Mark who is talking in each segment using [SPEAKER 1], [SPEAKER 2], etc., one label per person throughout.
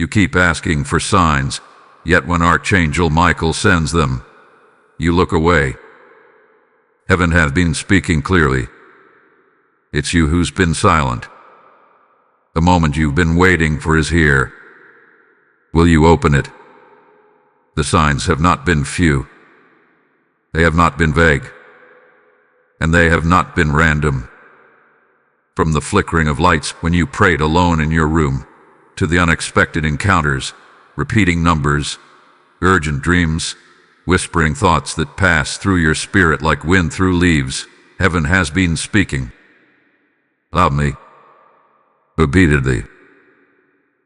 [SPEAKER 1] You keep asking for signs, yet when Archangel Michael sends them, you look away. Heaven has been speaking clearly. It's you who's been silent. The moment you've been waiting for is here. Will you open it? The signs have not been few. They have not been vague. And they have not been random. From the flickering of lights when you prayed alone in your room, to the unexpected encounters, repeating numbers, urgent dreams, whispering thoughts that pass through your spirit like wind through leaves, heaven has been speaking. Love me. Repeatedly.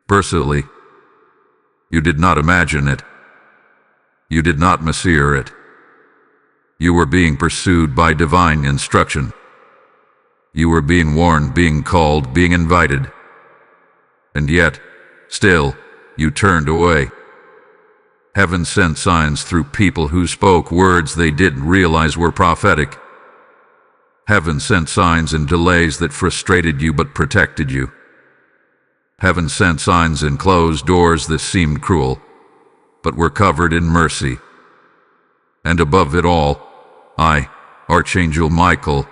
[SPEAKER 1] Personally. You did not imagine it. You did not mishear it. You were being pursued by divine instruction. You were being warned, being called, being invited. And yet, still, you turned away. Heaven sent signs through people who spoke words they didn't realize were prophetic. Heaven sent signs in delays that frustrated you but protected you. Heaven sent signs in closed doors that seemed cruel, but were covered in mercy. And above it all, I, Archangel Michael,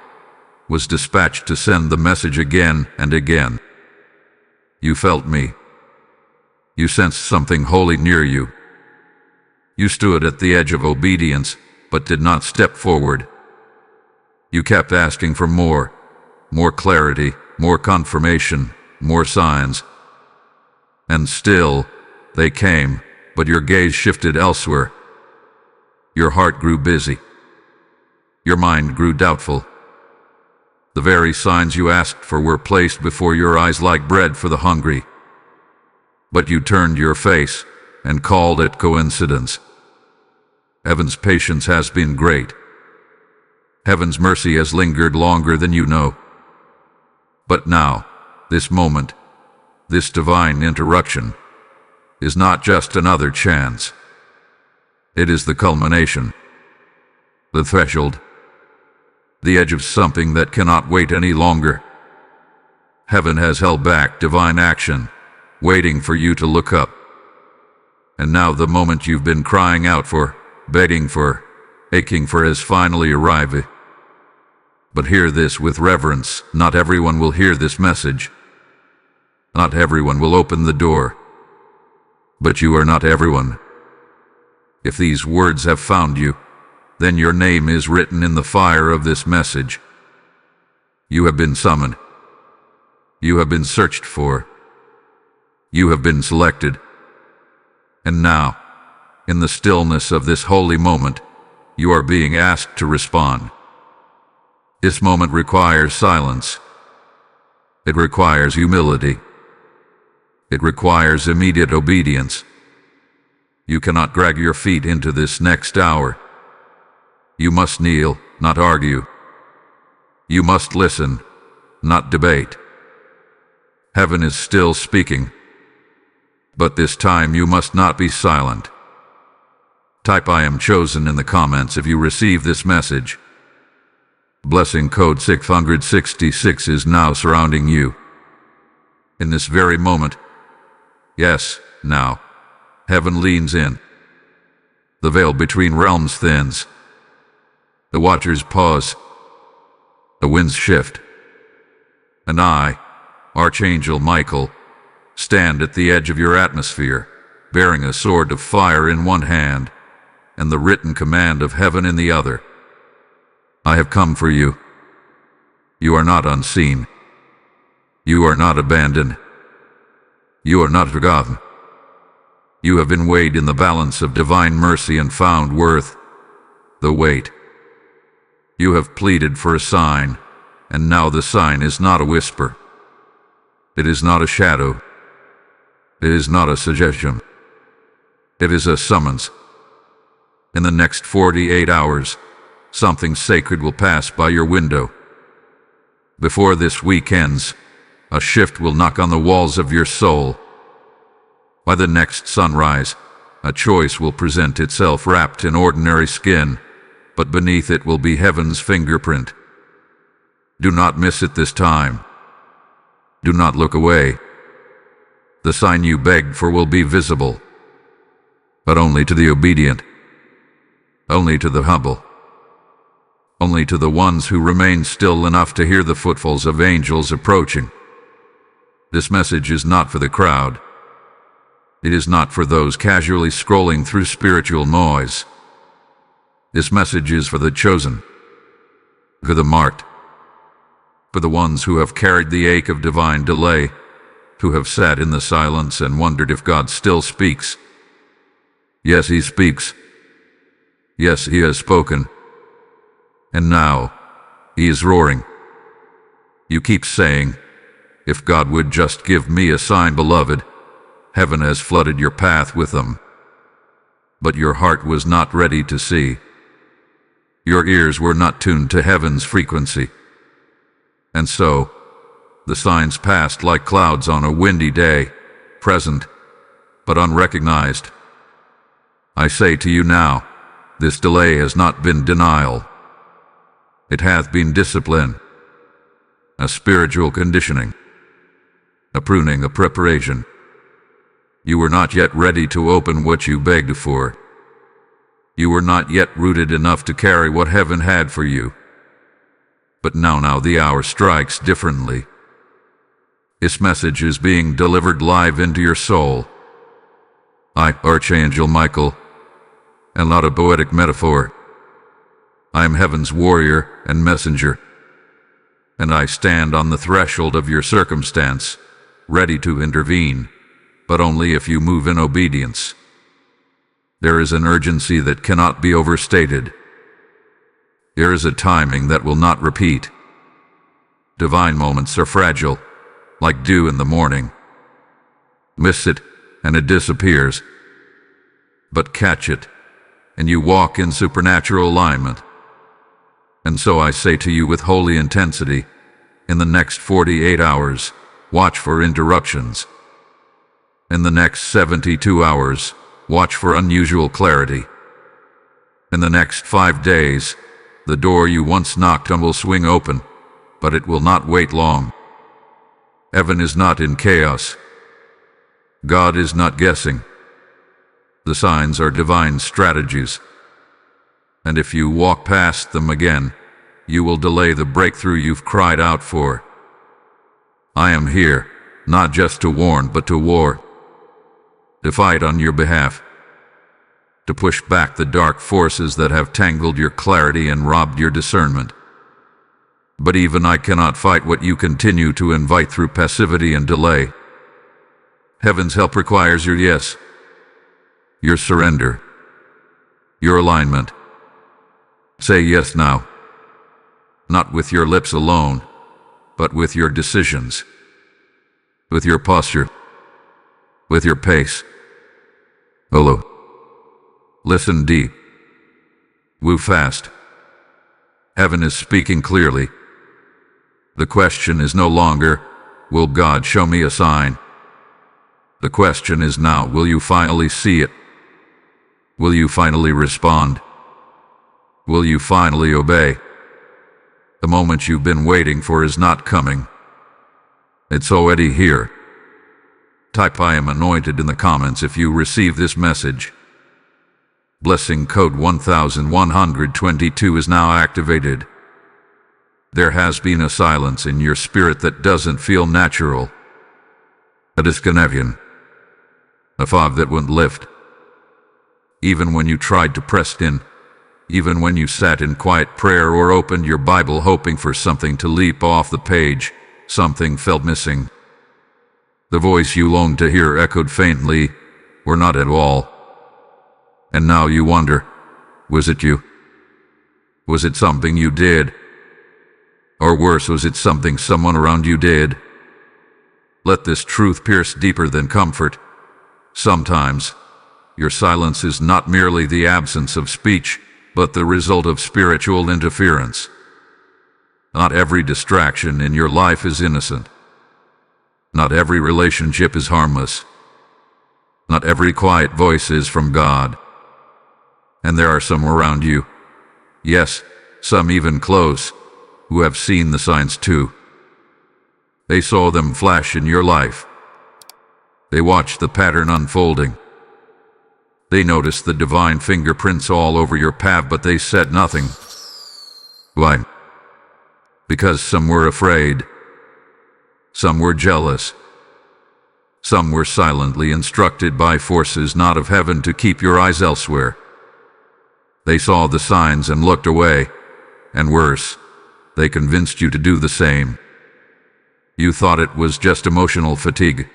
[SPEAKER 1] was dispatched to send the message again and again. You felt me. You sensed something holy near you. You stood at the edge of obedience, but did not step forward. You kept asking for more clarity, more confirmation, more signs. And still, they came, but your gaze shifted elsewhere. Your heart grew busy. Your mind grew doubtful. The very signs you asked for were placed before your eyes like bread for the hungry. But you turned your face and called it coincidence. Heaven's patience has been great. Heaven's mercy has lingered longer than you know. But now, this moment, this divine interruption, is not just another chance. It is the culmination, the threshold, the edge of something that cannot wait any longer. Heaven has held back divine action, waiting for you to look up. And now the moment you've been crying out for, begging for, aching for has finally arrived. But hear this with reverence. Not everyone will hear this message. Not everyone will open the door. But you are not everyone. If these words have found you, then your name is written in the fire of this message. You have been summoned. You have been searched for. You have been selected. And now, in the stillness of this holy moment, you are being asked to respond. This moment requires silence. It requires humility. It requires immediate obedience. You cannot drag your feet into this next hour. You must kneel, not argue. You must listen, not debate. Heaven is still speaking. But this time you must not be silent. Type "I am chosen" in the comments if you receive this message. Blessing code 666 is now surrounding you. In this very moment, yes, now, heaven leans in. The veil between realms thins. The watchers pause. The winds shift. And I, Archangel Michael, stand at the edge of your atmosphere, bearing a sword of fire in one hand and the written command of heaven in the other. I have come for you. You are not unseen. You are not abandoned. You are not forgotten. You have been weighed in the balance of divine mercy and found worth the weight. You have pleaded for a sign, and now the sign is not a whisper. It is not a shadow. It is not a suggestion. It is a summons. In the next 48 hours, something sacred will pass by your window. Before this week ends, a shift will knock on the walls of your soul. By the next sunrise, a choice will present itself wrapped in ordinary skin, but beneath it will be heaven's fingerprint. Do not miss it this time. Do not look away. The sign you begged for will be visible, but only to the obedient, only to the humble, only to the ones who remain still enough to hear the footfalls of angels approaching. This message is not for the crowd. It is not for those casually scrolling through spiritual noise. This message is for the chosen, for the marked, for the ones who have carried the ache of divine delay, who have sat in the silence and wondered if God still speaks. Yes, He speaks. Yes, He has spoken. And now, He is roaring. You keep saying, "If God would just give me a sign, beloved." Heaven has flooded your path with them. But your heart was not ready to see. Your ears were not tuned to heaven's frequency. And so, the signs passed like clouds on a windy day, present, but unrecognized. I say to you now, this delay has not been denial. It hath been discipline, a spiritual conditioning, a pruning, a preparation. You were not yet ready to open what you begged for. You were not yet rooted enough to carry what heaven had for you. But now the hour strikes differently. This message is being delivered live into your soul. I, Archangel Michael, am not a poetic metaphor. I am heaven's warrior and messenger, and I stand on the threshold of your circumstance, ready to intervene, but only if you move in obedience. There is an urgency that cannot be overstated. There is a timing that will not repeat. Divine moments are fragile, like dew in the morning. Miss it, and it disappears. But catch it, and you walk in supernatural alignment. And so I say to you with holy intensity, in the next 48 hours, watch for interruptions. In the next 72 hours, watch for unusual clarity. In the next 5 days, the door you once knocked on will swing open, but it will not wait long. Heaven is not in chaos. God is not guessing. The signs are divine strategies. And if you walk past them again, you will delay the breakthrough you've cried out for. I am here, not just to warn, but to war. To fight on your behalf. To push back the dark forces that have tangled your clarity and robbed your discernment. But even I cannot fight what you continue to invite through passivity and delay. Heaven's help requires your yes, your surrender, your alignment. Say yes now. Not with your lips alone, but with your decisions, with your posture, with your pace. Olo. Listen deep. Woo fast. Heaven is speaking clearly. The question is no longer, will God show me a sign? The question is now, will you finally see it? Will you finally respond? Will you finally obey? The moment you've been waiting for is not coming. It's already here. Type "I am anointed" in the comments if you receive this message. Blessing code 1122 is now activated. There has been a silence in your spirit that doesn't feel natural. A disconnection. A fog that wouldn't lift. Even when you tried to press in, even when you sat in quiet prayer or opened your Bible hoping for something to leap off the page, something felt missing. The voice you longed to hear echoed faintly, or not at all. And now you wonder, was it you? Was it something you did? Or worse, was it something someone around you did? Let this truth pierce deeper than comfort. Sometimes, your silence is not merely the absence of speech, but the result of spiritual interference. Not every distraction in your life is innocent. Not every relationship is harmless. Not every quiet voice is from God. And there are some around you, yes, some even close, who have seen the signs too. They saw them flash in your life. They watched the pattern unfolding. They noticed the divine fingerprints all over your path, but they said nothing. Why? Because some were afraid. Some were jealous. Some were silently instructed by forces not of heaven to keep your eyes elsewhere. They saw the signs and looked away, and worse, they convinced you to do the same. You thought it was just emotional fatigue,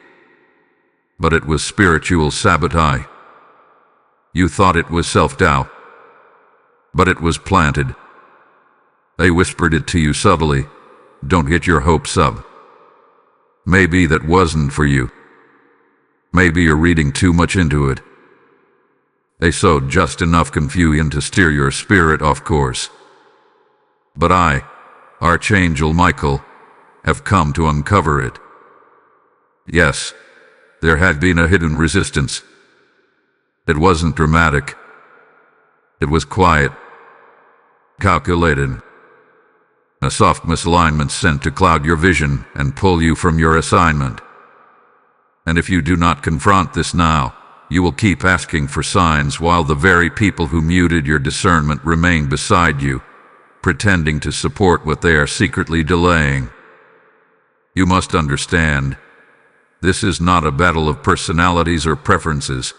[SPEAKER 1] but it was spiritual sabotage. You thought it was self-doubt, but it was planted. They whispered it to you subtly, don't get your hopes up. Maybe that wasn't for you. Maybe you're reading too much into it. They sowed just enough confusion to steer your spirit off course. But I, Archangel Michael, have come to uncover it. Yes, there had been a hidden resistance. It wasn't dramatic. It was quiet, calculated. A soft misalignment sent to cloud your vision and pull you from your assignment. And if you do not confront this now, you will keep asking for signs while the very people who muted your discernment remain beside you, pretending to support what they are secretly delaying. You must understand, this is not a battle of personalities or preferences.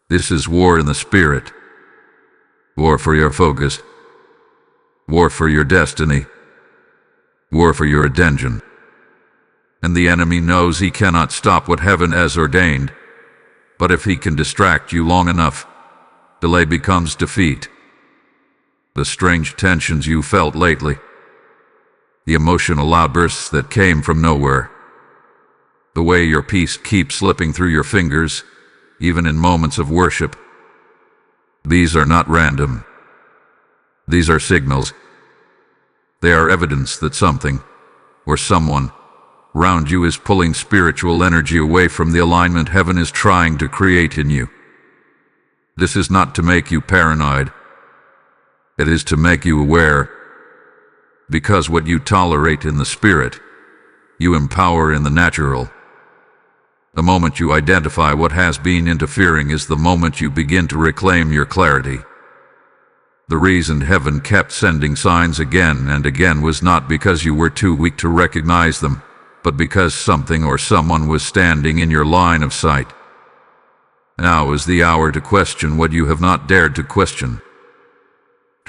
[SPEAKER 1] This is war in the spirit. War for your focus. War for your destiny. War for your attention. And the enemy knows he cannot stop what heaven has ordained. But if he can distract you long enough, delay becomes defeat. The strange tensions you felt lately, the emotional outbursts that came from nowhere, the way your peace keeps slipping through your fingers, even in moments of worship, these are not random. These are signals. They are evidence that something, or someone, around you is pulling spiritual energy away from the alignment heaven is trying to create in you. This is not to make you paranoid. It is to make you aware. Because what you tolerate in the spirit, you empower in the natural. The moment you identify what has been interfering is the moment you begin to reclaim your clarity. The reason heaven kept sending signs again and again was not because you were too weak to recognize them, but because something or someone was standing in your line of sight. Now is the hour to question what you have not dared to question.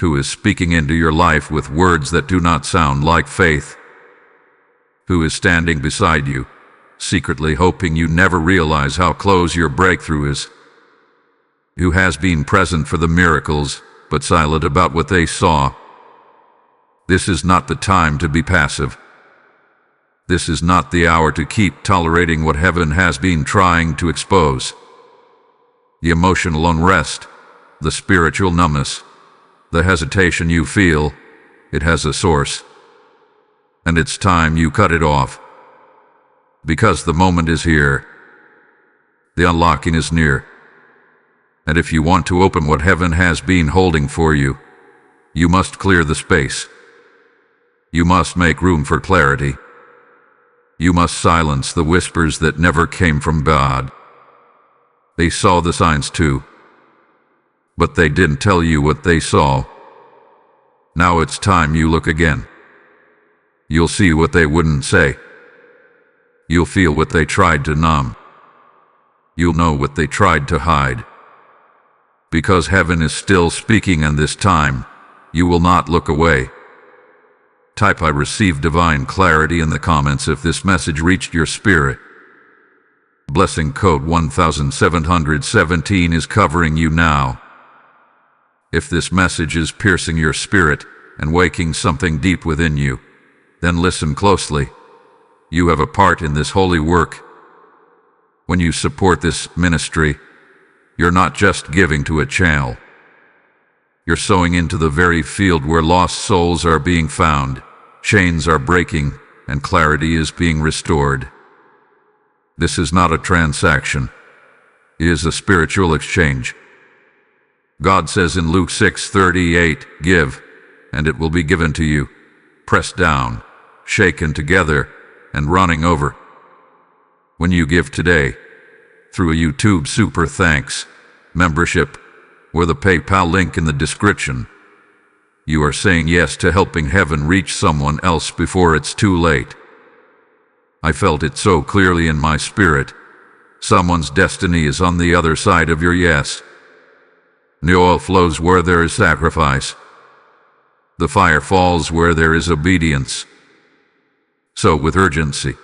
[SPEAKER 1] Who is speaking into your life with words that do not sound like faith? Who is standing beside you, secretly hoping you never realize how close your breakthrough is? Who has been present for the miracles, but silent about what they saw? This is not the time to be passive. This is not the hour to keep tolerating what heaven has been trying to expose. The emotional unrest, the spiritual numbness, the hesitation you feel, it has a source. And it's time you cut it off. Because the moment is here. The unlocking is near. And if you want to open what heaven has been holding for you, you must clear the space. You must make room for clarity. You must silence the whispers that never came from God. They saw the signs too, but they didn't tell you what they saw. Now it's time you look again. You'll see what they wouldn't say. You'll feel what they tried to numb. You'll know what they tried to hide. Because heaven is still speaking, and this time, you will not look away. Type "I receive divine clarity" in the comments if this message reached your spirit. Blessing code 1717 is covering you now. If this message is piercing your spirit and waking something deep within you, then listen closely. You have a part in this holy work. When you support this ministry, you're not just giving to a channel. You're sowing into the very field where lost souls are being found, chains are breaking, and clarity is being restored. This is not a transaction. It is a spiritual exchange. God says in Luke 6:38, "Give, and it will be given to you, pressed down, shaken together, and running over." When you give today, through a YouTube Super Thanks membership or the PayPal link in the description, you are saying yes to helping heaven reach someone else before it's too late. I felt it so clearly in my spirit. Someone's destiny is on the other side of your yes. The oil flows where there is sacrifice. The fire falls where there is obedience. So with urgency,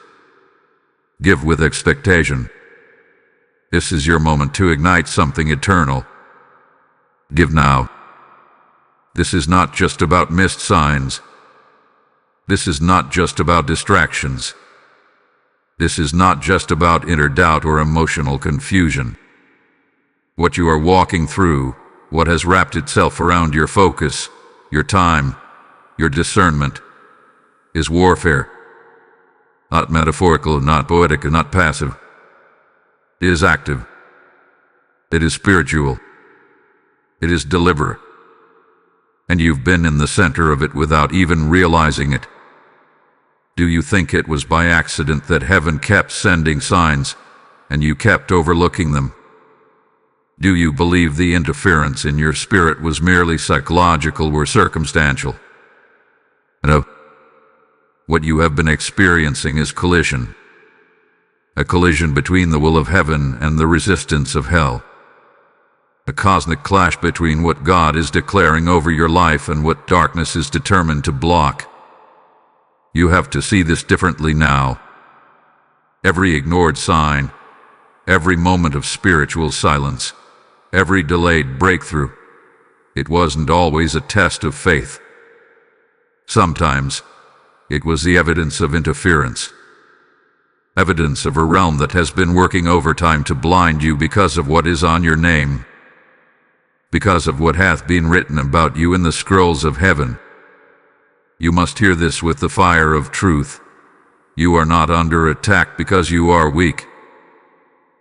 [SPEAKER 1] give with expectation. This is your moment to ignite something eternal. Give now. This is not just about missed signs. This is not just about distractions. This is not just about inner doubt or emotional confusion. What you are walking through, what has wrapped itself around your focus, your time, your discernment, is warfare. Not metaphorical, not poetic, and not passive. It is active. It is spiritual. It is deliberate. And you've been in the center of it without even realizing it. Do you think it was by accident that heaven kept sending signs and you kept overlooking them? Do you believe the interference in your spirit was merely psychological or circumstantial? No. What you have been experiencing is collision. A collision between the will of heaven and the resistance of hell. A cosmic clash between what God is declaring over your life and what darkness is determined to block. You have to see this differently now. Every ignored sign, every moment of spiritual silence, every delayed breakthrough, it wasn't always a test of faith. Sometimes, it was the evidence of interference. Evidence of a realm that has been working overtime to blind you because of what is on your name, because of what hath been written about you in the scrolls of heaven. You must hear this with the fire of truth. You are not under attack because you are weak.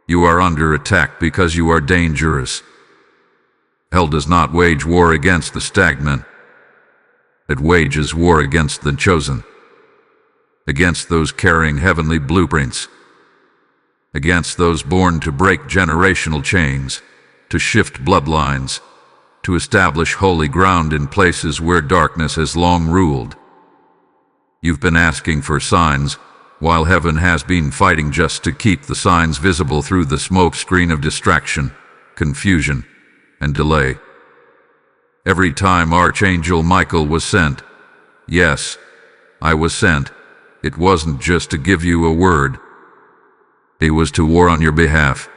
[SPEAKER 1] You are under attack because you are dangerous. Hell does not wage war against the stagnant. It wages war against the chosen, against those carrying heavenly blueprints, against those born to break generational chains, to shift bloodlines, to establish holy ground in places where darkness has long ruled. You've been asking for signs, while heaven has been fighting just to keep the signs visible through the smokescreen of distraction, confusion, and delay. Every time Archangel Michael was sent, yes, I was sent, it wasn't just to give you a word. It was to war on your behalf,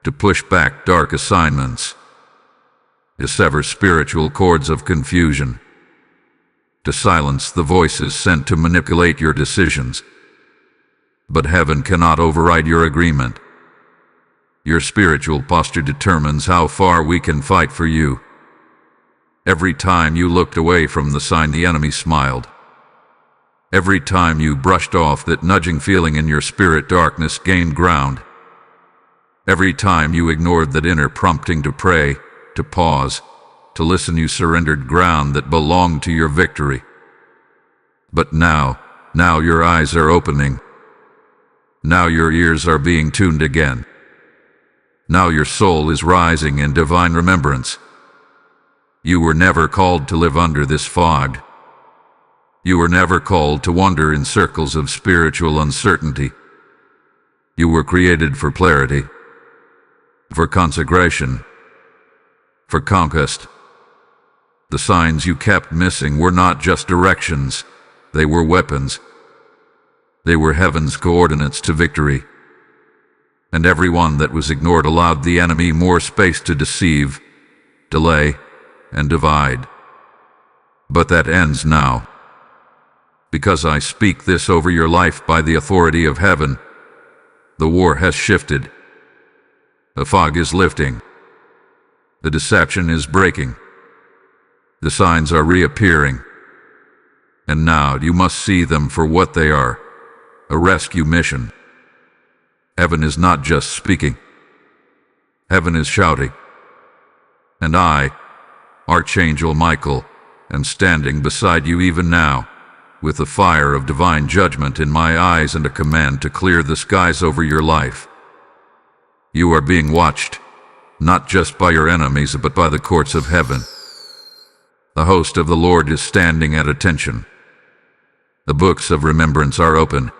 [SPEAKER 1] to push back dark assignments, to sever spiritual cords of confusion, to silence the voices sent to manipulate your decisions. But heaven cannot override your agreement. Your spiritual posture determines how far we can fight for you. Every time you looked away from the sign, the enemy smiled. Every time you brushed off that nudging feeling in your spirit, darkness gained ground. Every time you ignored that inner prompting to pray, to pause, to listen, you surrendered ground that belonged to your victory. But now your eyes are opening. Now your ears are being tuned again. Now your soul is rising in divine remembrance. You were never called to live under this fog. You were never called to wander in circles of spiritual uncertainty. You were created for clarity, for consecration, for conquest. The signs you kept missing were not just directions, they were weapons. They were heaven's coordinates to victory. And every one that was ignored allowed the enemy more space to deceive, delay, and divide. But that ends now. Because I speak this over your life by the authority of heaven, the war has shifted. The fog is lifting. The deception is breaking. The signs are reappearing. And now you must see them for what they are, a rescue mission. Heaven is not just speaking. Heaven is shouting. And I, Archangel Michael, am standing beside you even now, with the fire of divine judgment in my eyes and a command to clear the skies over your life. You are being watched, not just by your enemies, but by the courts of heaven. The host of the Lord is standing at attention. The books of remembrance are open.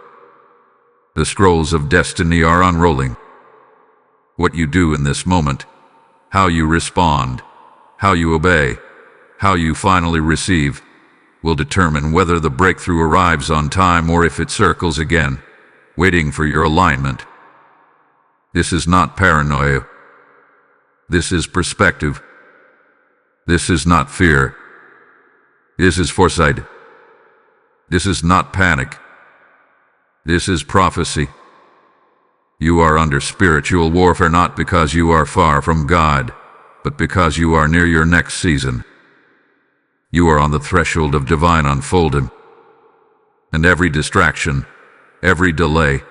[SPEAKER 1] The scrolls of destiny are unrolling. What you do in this moment, how you respond, how you obey, how you finally receive, will determine whether the breakthrough arrives on time or if it circles again, waiting for your alignment. This is not paranoia. This is perspective. This is not fear. This is foresight. This is not panic. This is prophecy. You are under spiritual warfare not because you are far from God, but because you are near your next season. You are on the threshold of divine unfolding. And every distraction, every delay,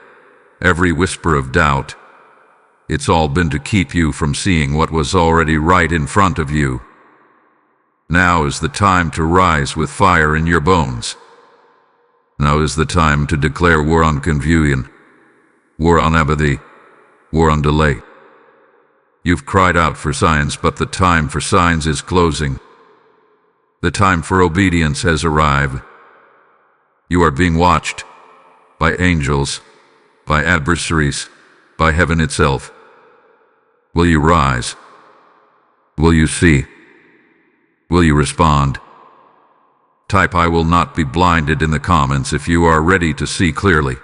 [SPEAKER 1] every whisper of doubt, it's all been to keep you from seeing what was already right in front of you. Now is the time to rise with fire in your bones. Now is the time to declare war on confusion, war on apathy, war on delay. You've cried out for signs, but the time for signs is closing. The time for obedience has arrived. You are being watched by angels, by adversaries, by heaven itself. Will you rise? Will you see? Will you respond? Type "I will not be blinded" in the comments if you are ready to see clearly.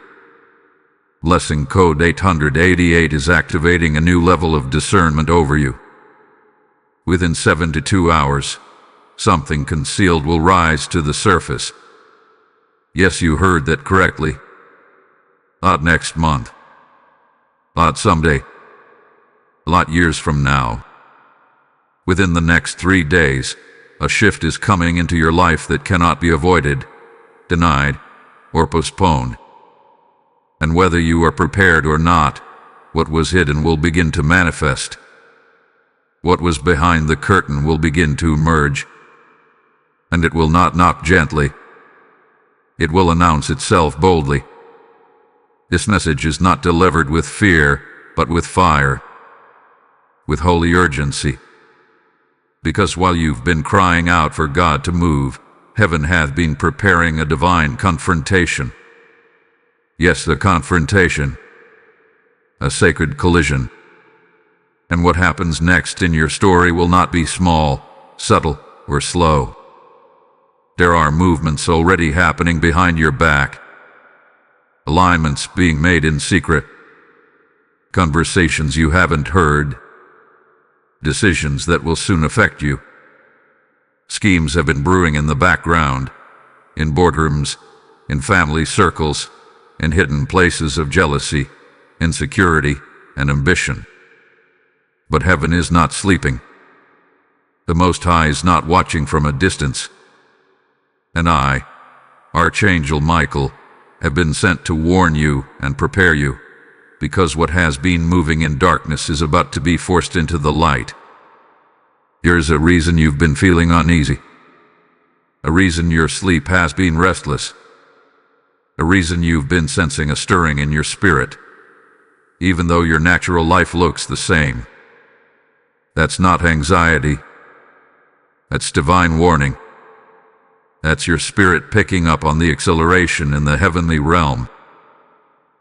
[SPEAKER 1] Blessing code 888 is activating a new level of discernment over you. Within 72 hours, something concealed will rise to the surface. Yes, you heard that correctly. Not next month. Not someday. Not years from now. Within the next 3 days, a shift is coming into your life that cannot be avoided, denied, or postponed. And whether you are prepared or not, what was hidden will begin to manifest. What was behind the curtain will begin to emerge. And it will not knock gently. It will announce itself boldly. This message is not delivered with fear, but with fire, with holy urgency. Because while you've been crying out for God to move, heaven hath been preparing a divine confrontation. Yes, the confrontation. A sacred collision. And what happens next in your story will not be small, subtle, or slow. There are movements already happening behind your back. Alignments being made in secret. Conversations you haven't heard. Decisions that will soon affect you. Schemes have been brewing in the background, in boardrooms, in family circles, in hidden places of jealousy, insecurity, and ambition. But heaven is not sleeping. The Most High is not watching from a distance. And I, Archangel Michael, have been sent to warn you and prepare you, because what has been moving in darkness is about to be forced into the light. Here's a reason you've been feeling uneasy. A reason your sleep has been restless. A reason you've been sensing a stirring in your spirit, even though your natural life looks the same. That's not anxiety. That's divine warning. That's your spirit picking up on the acceleration in the heavenly realm.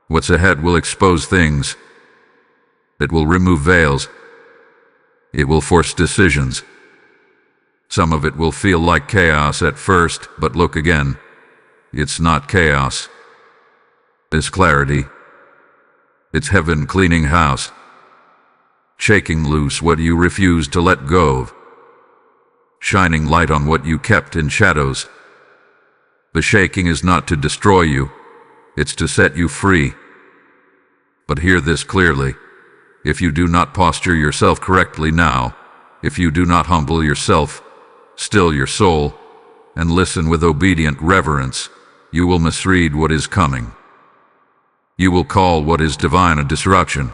[SPEAKER 1] What's ahead will expose things. It will remove veils. It will force decisions. Some of it will feel like chaos at first, but look again. It's not chaos. It's clarity. It's heaven cleaning house. Shaking loose what you refused to let go of. Shining light on what you kept in shadows. The shaking is not to destroy you. It's to set you free. But hear this clearly. If you do not posture yourself correctly now, if you do not humble yourself, still your soul, and listen with obedient reverence, you will misread what is coming. You will call what is divine a disruption.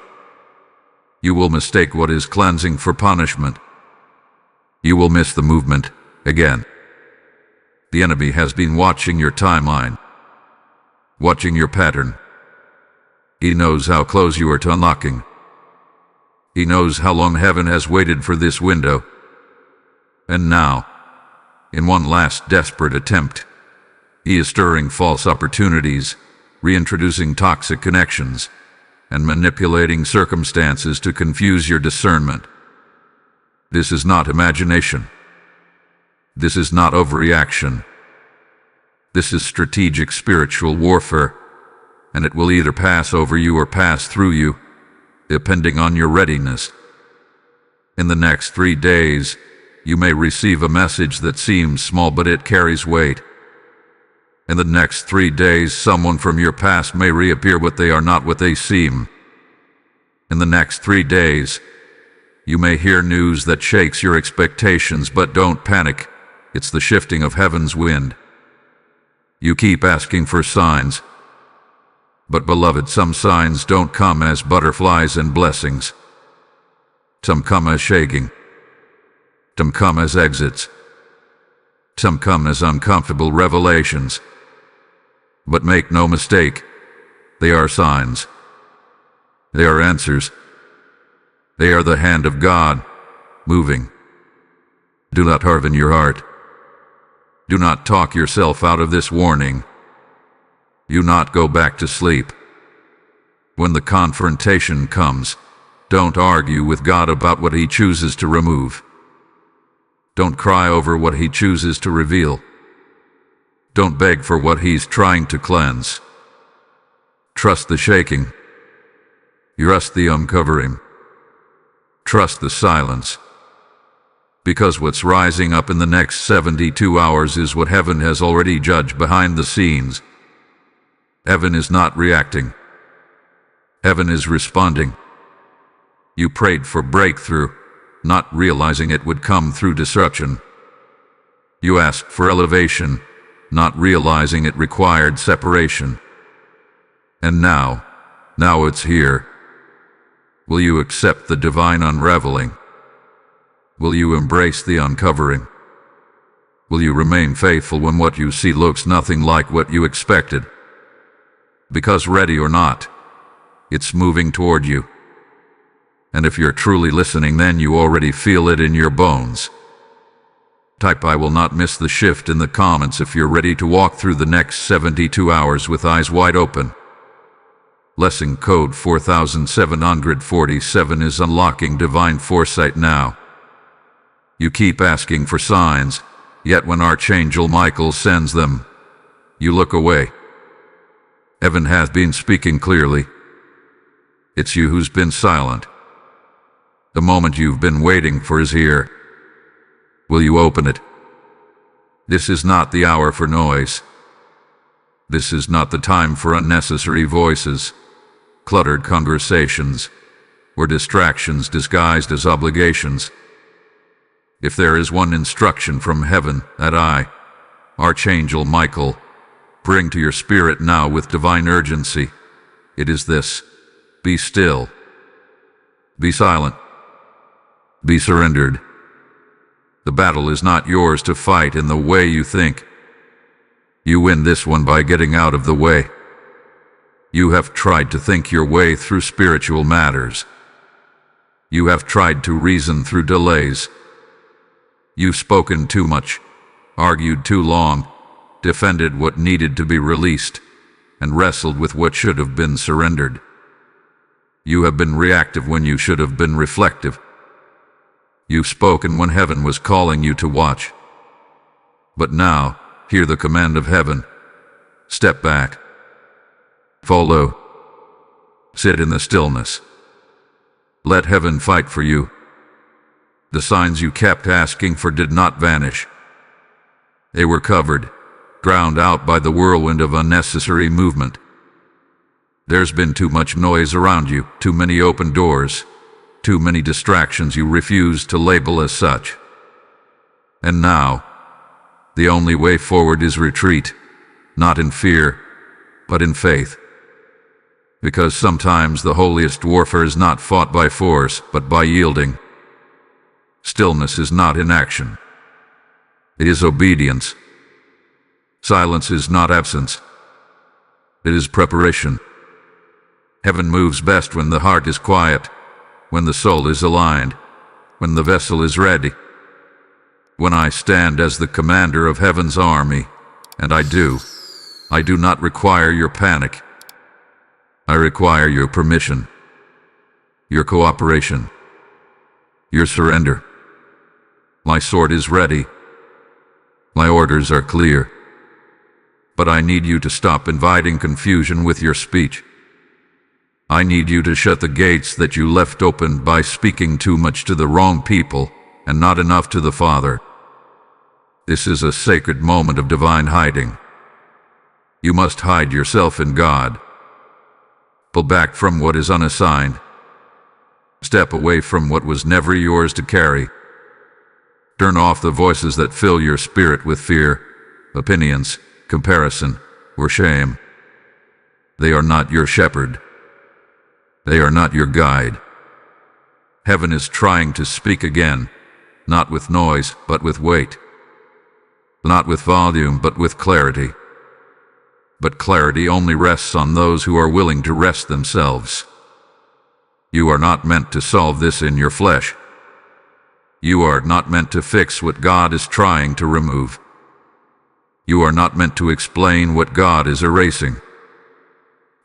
[SPEAKER 1] You will mistake what is cleansing for punishment. You will miss the movement again. The enemy has been watching your timeline, watching your pattern. He knows how close you are to unlocking. He knows how long heaven has waited for this window. And now, in one last desperate attempt, he is stirring false opportunities, reintroducing toxic connections, and manipulating circumstances to confuse your discernment. This is not imagination. This is not overreaction. This is strategic spiritual warfare, and it will either pass over you or pass through you, depending on your readiness. In the next 3 days, you may receive a message that seems small, but it carries weight. In the next 3 days, someone from your past may reappear, but they are not what they seem. In the next 3 days, you may hear news that shakes your expectations, but don't panic. It's the shifting of heaven's wind. You keep asking for signs. But beloved, some signs don't come as butterflies and blessings. Some come as shaking. Some come as exits. Some come as uncomfortable revelations. But make no mistake, they are signs. They are answers. They are the hand of God, moving. Do not harden your heart. Do not talk yourself out of this warning. Do not go back to sleep. When the confrontation comes, don't argue with God about what He chooses to remove. Don't cry over what He chooses to reveal. Don't beg for what He's trying to cleanse. Trust the shaking. Trust the uncovering. Trust the silence. Because what's rising up in the next 72 hours is what heaven has already judged behind the scenes. Heaven is not reacting. Heaven is responding. You prayed for breakthrough, not realizing it would come through disruption. You asked for elevation, not realizing it required separation. And now it's here. Will you accept the divine unraveling? Will you embrace the uncovering? Will you remain faithful when what you see looks nothing like what you expected? Because ready or not, it's moving toward you. And if you're truly listening, then you already feel it in your bones. Type "I will not miss the shift" in the comments if you're ready to walk through the next 72 hours with eyes wide open. Lesson code 4747 is unlocking divine foresight now. You keep asking for signs, yet when Archangel Michael sends them, you look away. Heaven has been speaking clearly. It's you who's been silent. The moment you've been waiting for is here. Will you open it? This is not the hour for noise. This is not the time for unnecessary voices, cluttered conversations, or distractions disguised as obligations. If there is one instruction from heaven that I, Archangel Michael, bring to your spirit now with divine urgency, it is this: be still. Be silent. Be surrendered. The battle is not yours to fight in the way you think. You win this one by getting out of the way. You have tried to think your way through spiritual matters. You have tried to reason through delays. You've spoken too much, argued too long, defended what needed to be released, and wrestled with what should have been surrendered. You have been reactive when you should have been reflective. You've spoken when heaven was calling you to watch. But now, hear the command of heaven. Step back. Follow. Sit in the stillness. Let heaven fight for you. The signs you kept asking for did not vanish. They were covered, drowned out by the whirlwind of unnecessary movement. There's been too much noise around you, too many open doors, too many distractions you refuse to label as such. And now, the only way forward is retreat, not in fear, but in faith. Because sometimes the holiest warfare is not fought by force, but by yielding. Stillness is not inaction. It is obedience. Silence is not absence. It is preparation. Heaven moves best when the heart is quiet, when the soul is aligned, when the vessel is ready. When I stand as the commander of heaven's army, and I do not require your panic. I require your permission, your cooperation, your surrender. My sword is ready. My orders are clear. But I need you to stop inviting confusion with your speech. I need you to shut the gates that you left open by speaking too much to the wrong people and not enough to the Father. This is a sacred moment of divine hiding. You must hide yourself in God. Pull back from what is unassigned. Step away from what was never yours to carry. Turn off the voices that fill your spirit with fear, opinions, comparison, or shame. They are not your shepherd. They are not your guide. Heaven is trying to speak again, not with noise, but with weight. Not with volume, but with clarity. But clarity only rests on those who are willing to rest themselves. You are not meant to solve this in your flesh. You are not meant to fix what God is trying to remove. You are not meant to explain what God is erasing.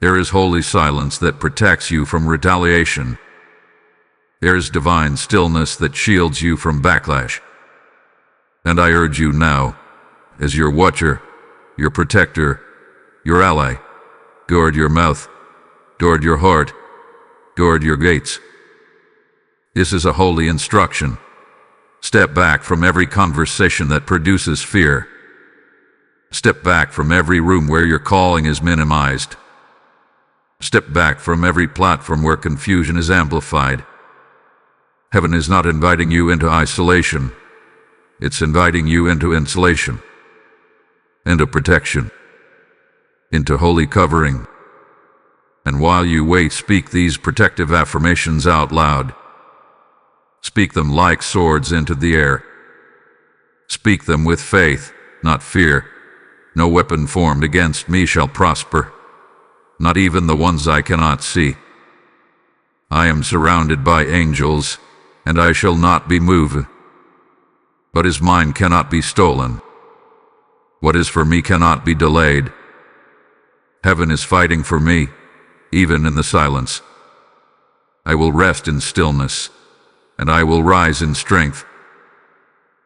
[SPEAKER 1] There is holy silence that protects you from retaliation. There is divine stillness that shields you from backlash. And I urge you now, as your watcher, your protector, your ally, guard your mouth, guard your heart, guard your gates. This is a holy instruction. Step back from every conversation that produces fear. Step back from every room where your calling is minimized. Step back from every platform where confusion is amplified. Heaven is not inviting you into isolation. It's inviting you into insulation, into protection, into holy covering. And while you wait, speak these protective affirmations out loud. Speak them like swords into the air. Speak them with faith, not fear. No weapon formed against me shall prosper, not even the ones I cannot see. I am surrounded by angels, and I shall not be moved. What is mine cannot be stolen. What is for me cannot be delayed. Heaven is fighting for me, even in the silence. I will rest in stillness, and I will rise in strength.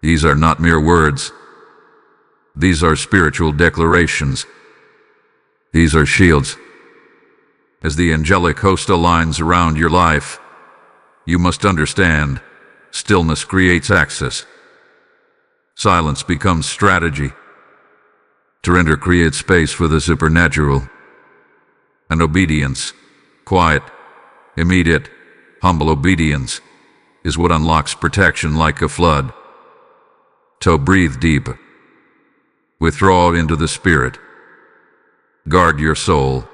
[SPEAKER 1] These are not mere words. These are spiritual declarations. These are shields. As the angelic host aligns around your life, you must understand, stillness creates access. Silence becomes strategy. Surrender creates space for the supernatural. And obedience, quiet, immediate, humble obedience, is what unlocks protection like a flood. So breathe deep. Withdraw into the Spirit. Guard your soul.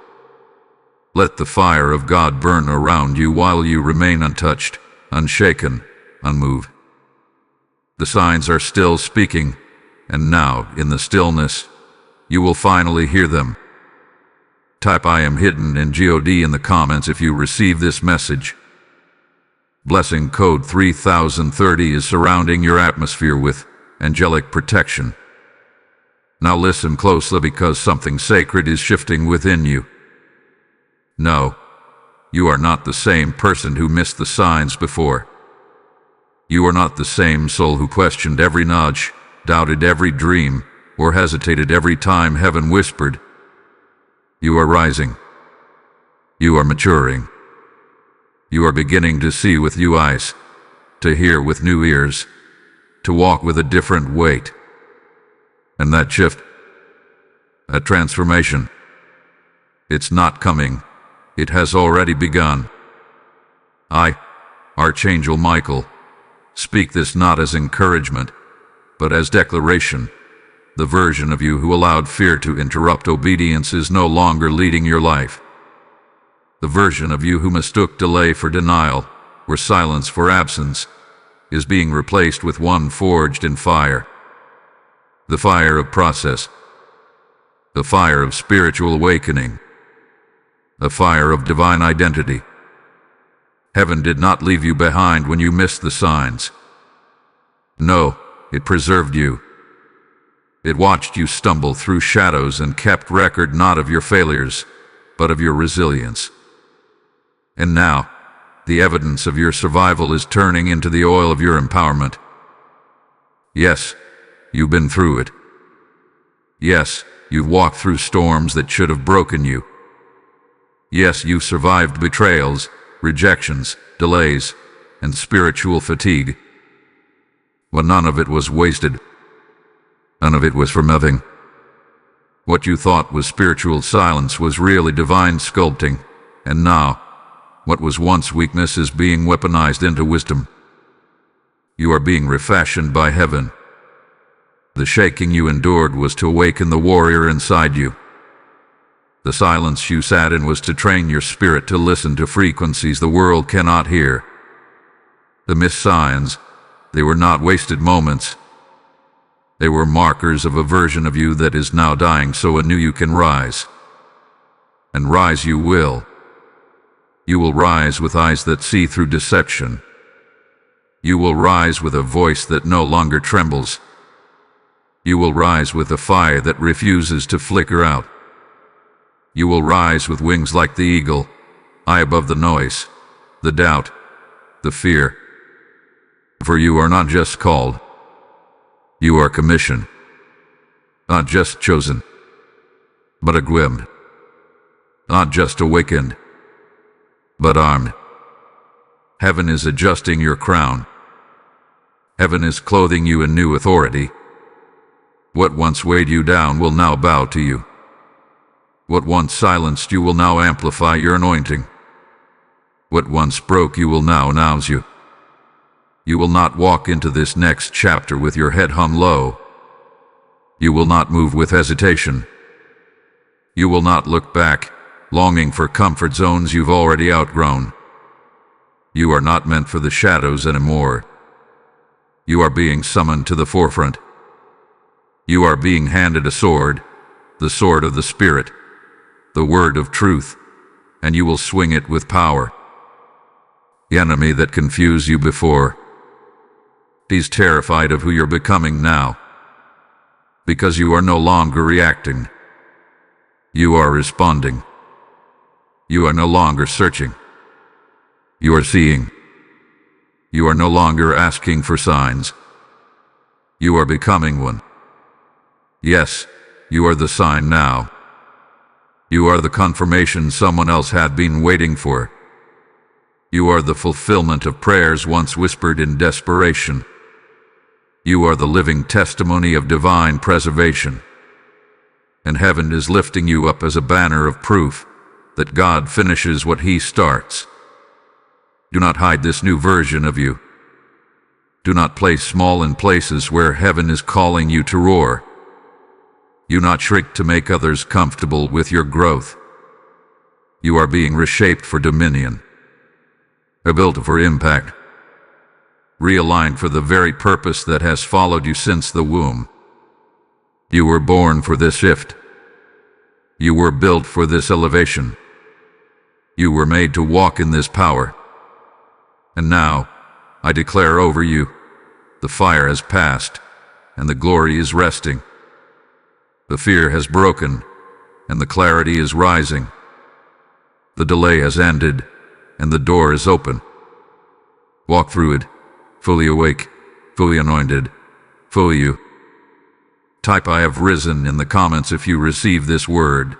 [SPEAKER 1] Let the fire of God burn around you while you remain untouched, unshaken, unmoved. The signs are still speaking, and now, in the stillness, you will finally hear them. Type "I am hidden" in God in the comments if you receive this message. Blessing code 3030 is surrounding your atmosphere with angelic protection. Now listen closely, because something sacred is shifting within you. No, you are not the same person who missed the signs before. You are not the same soul who questioned every nudge, doubted every dream, or hesitated every time heaven whispered. You are rising. You are maturing. You are beginning to see with new eyes, to hear with new ears, to walk with a different weight. And that shift, that transformation, it's not coming. It has already begun. I, Archangel Michael, speak this not as encouragement, but as declaration. The version of you who allowed fear to interrupt obedience is no longer leading your life. The version of you who mistook delay for denial, or silence for absence, is being replaced with one forged in fire. The fire of process, a fire of spiritual awakening, a fire of divine identity. Heaven did not leave you behind when you missed the signs. No, it preserved you. It watched you stumble through shadows and kept record not of your failures, but of your resilience. And now, the evidence of your survival is turning into the oil of your empowerment. Yes, you've been through it. Yes, you've walked through storms that should have broken you. Yes, you've survived betrayals, rejections, delays, and spiritual fatigue. But none of it was wasted. None of it was for nothing. What you thought was spiritual silence was really divine sculpting, and now, what was once weakness is being weaponized into wisdom. You are being refashioned by heaven. The shaking you endured was to awaken the warrior inside you. The silence you sat in was to train your spirit to listen to frequencies the world cannot hear. The missed signs, they were not wasted moments. They were markers of a version of you that is now dying so anew you can rise. And rise you will. You will rise with eyes that see through deception. You will rise with a voice that no longer trembles. You will rise with a fire that refuses to flicker out. You will rise with wings like the eagle, high above the noise, the doubt, the fear. For you are not just called. You are commissioned. Not just chosen, but equipped. Not just awakened, but armed. Heaven is adjusting your crown. Heaven is clothing you in new authority. What once weighed you down will now bow to you. What once silenced you will now amplify your anointing. What once broke you will now announce you. You will not walk into this next chapter with your head hung low. You will not move with hesitation. You will not look back, longing for comfort zones you've already outgrown. You are not meant for the shadows anymore. You are being summoned to the forefront. You are being handed a sword, the sword of the Spirit, the word of truth, and you will swing it with power. The enemy that confused you before, he's terrified of who you're becoming now, because you are no longer reacting. You are responding. You are no longer searching. You are seeing. You are no longer asking for signs. You are becoming one. Yes, you are the sign now. You are the confirmation someone else had been waiting for. You are the fulfillment of prayers once whispered in desperation. You are the living testimony of divine preservation. And heaven is lifting you up as a banner of proof that God finishes what He starts. Do not hide this new version of you. Do not play small in places where heaven is calling you to roar. You not shrink to make others comfortable with your growth. You are being reshaped for dominion, built for impact, realigned for the very purpose that has followed you since the womb. You were born for this shift. You were built for this elevation. You were made to walk in this power. And now, I declare over you, the fire has passed, and the glory is resting. The fear has broken, and the clarity is rising. The delay has ended, and the door is open. Walk through it, fully awake, fully anointed, fully you. Type "I have risen" in the comments if you receive this word.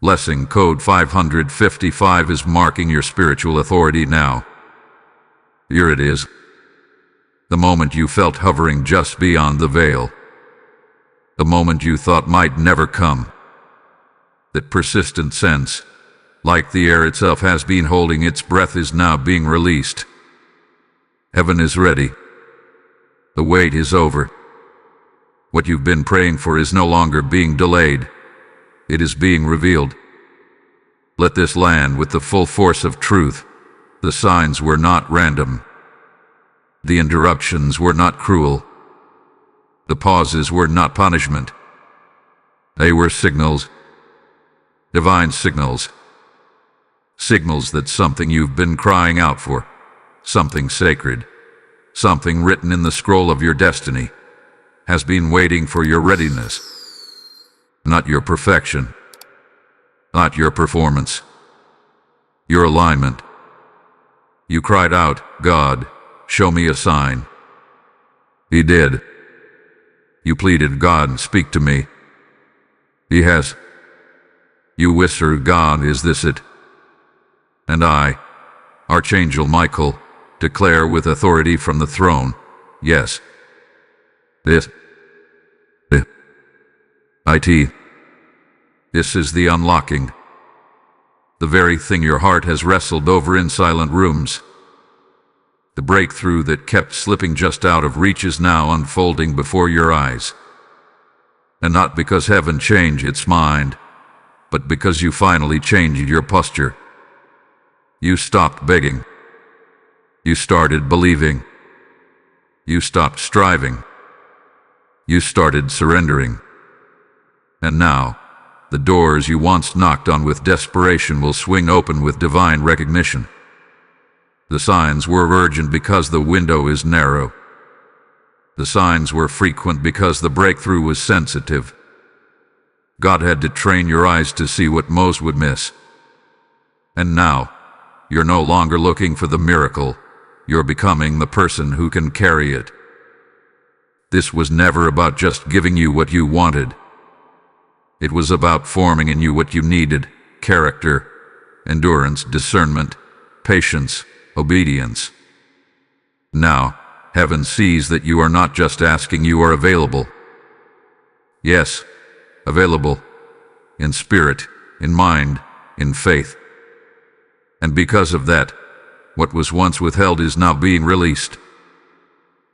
[SPEAKER 1] Blessing code 555 is marking your spiritual authority now. Here it is. The moment you felt hovering just beyond the veil. The moment you thought might never come. That persistent sense, like the air itself has been holding its breath, is now being released. Heaven is ready. The wait is over. What you've been praying for is no longer being delayed. It is being revealed. Let this land with the full force of truth. The signs were not random. The interruptions were not cruel. The pauses were not punishment. They were signals, divine signals. Signals that something you've been crying out for, something sacred, something written in the scroll of your destiny, has been waiting for your readiness. Not your perfection, not your performance, your alignment. You cried out, God, show me a sign. He did. You pleaded, God, speak to me. He has. You whispered, God, is this it? And I, Archangel Michael, declare with authority from the throne, yes. This is the unlocking. The very thing your heart has wrestled over in silent rooms. The breakthrough that kept slipping just out of reach is now unfolding before your eyes. And not because heaven changed its mind, but because you finally changed your posture. You stopped begging. You started believing. You stopped striving. You started surrendering. And now, the doors you once knocked on with desperation will swing open with divine recognition. The signs were urgent because the window is narrow. The signs were frequent because the breakthrough was sensitive. God had to train your eyes to see what most would miss. And now, you're no longer looking for the miracle. You're becoming the person who can carry it. This was never about just giving you what you wanted. It was about forming in you what you needed: character, endurance, discernment, patience, obedience. Now, heaven sees that you are not just asking, you are available. Yes, available, in spirit, in mind, in faith. And because of that, what was once withheld is now being released.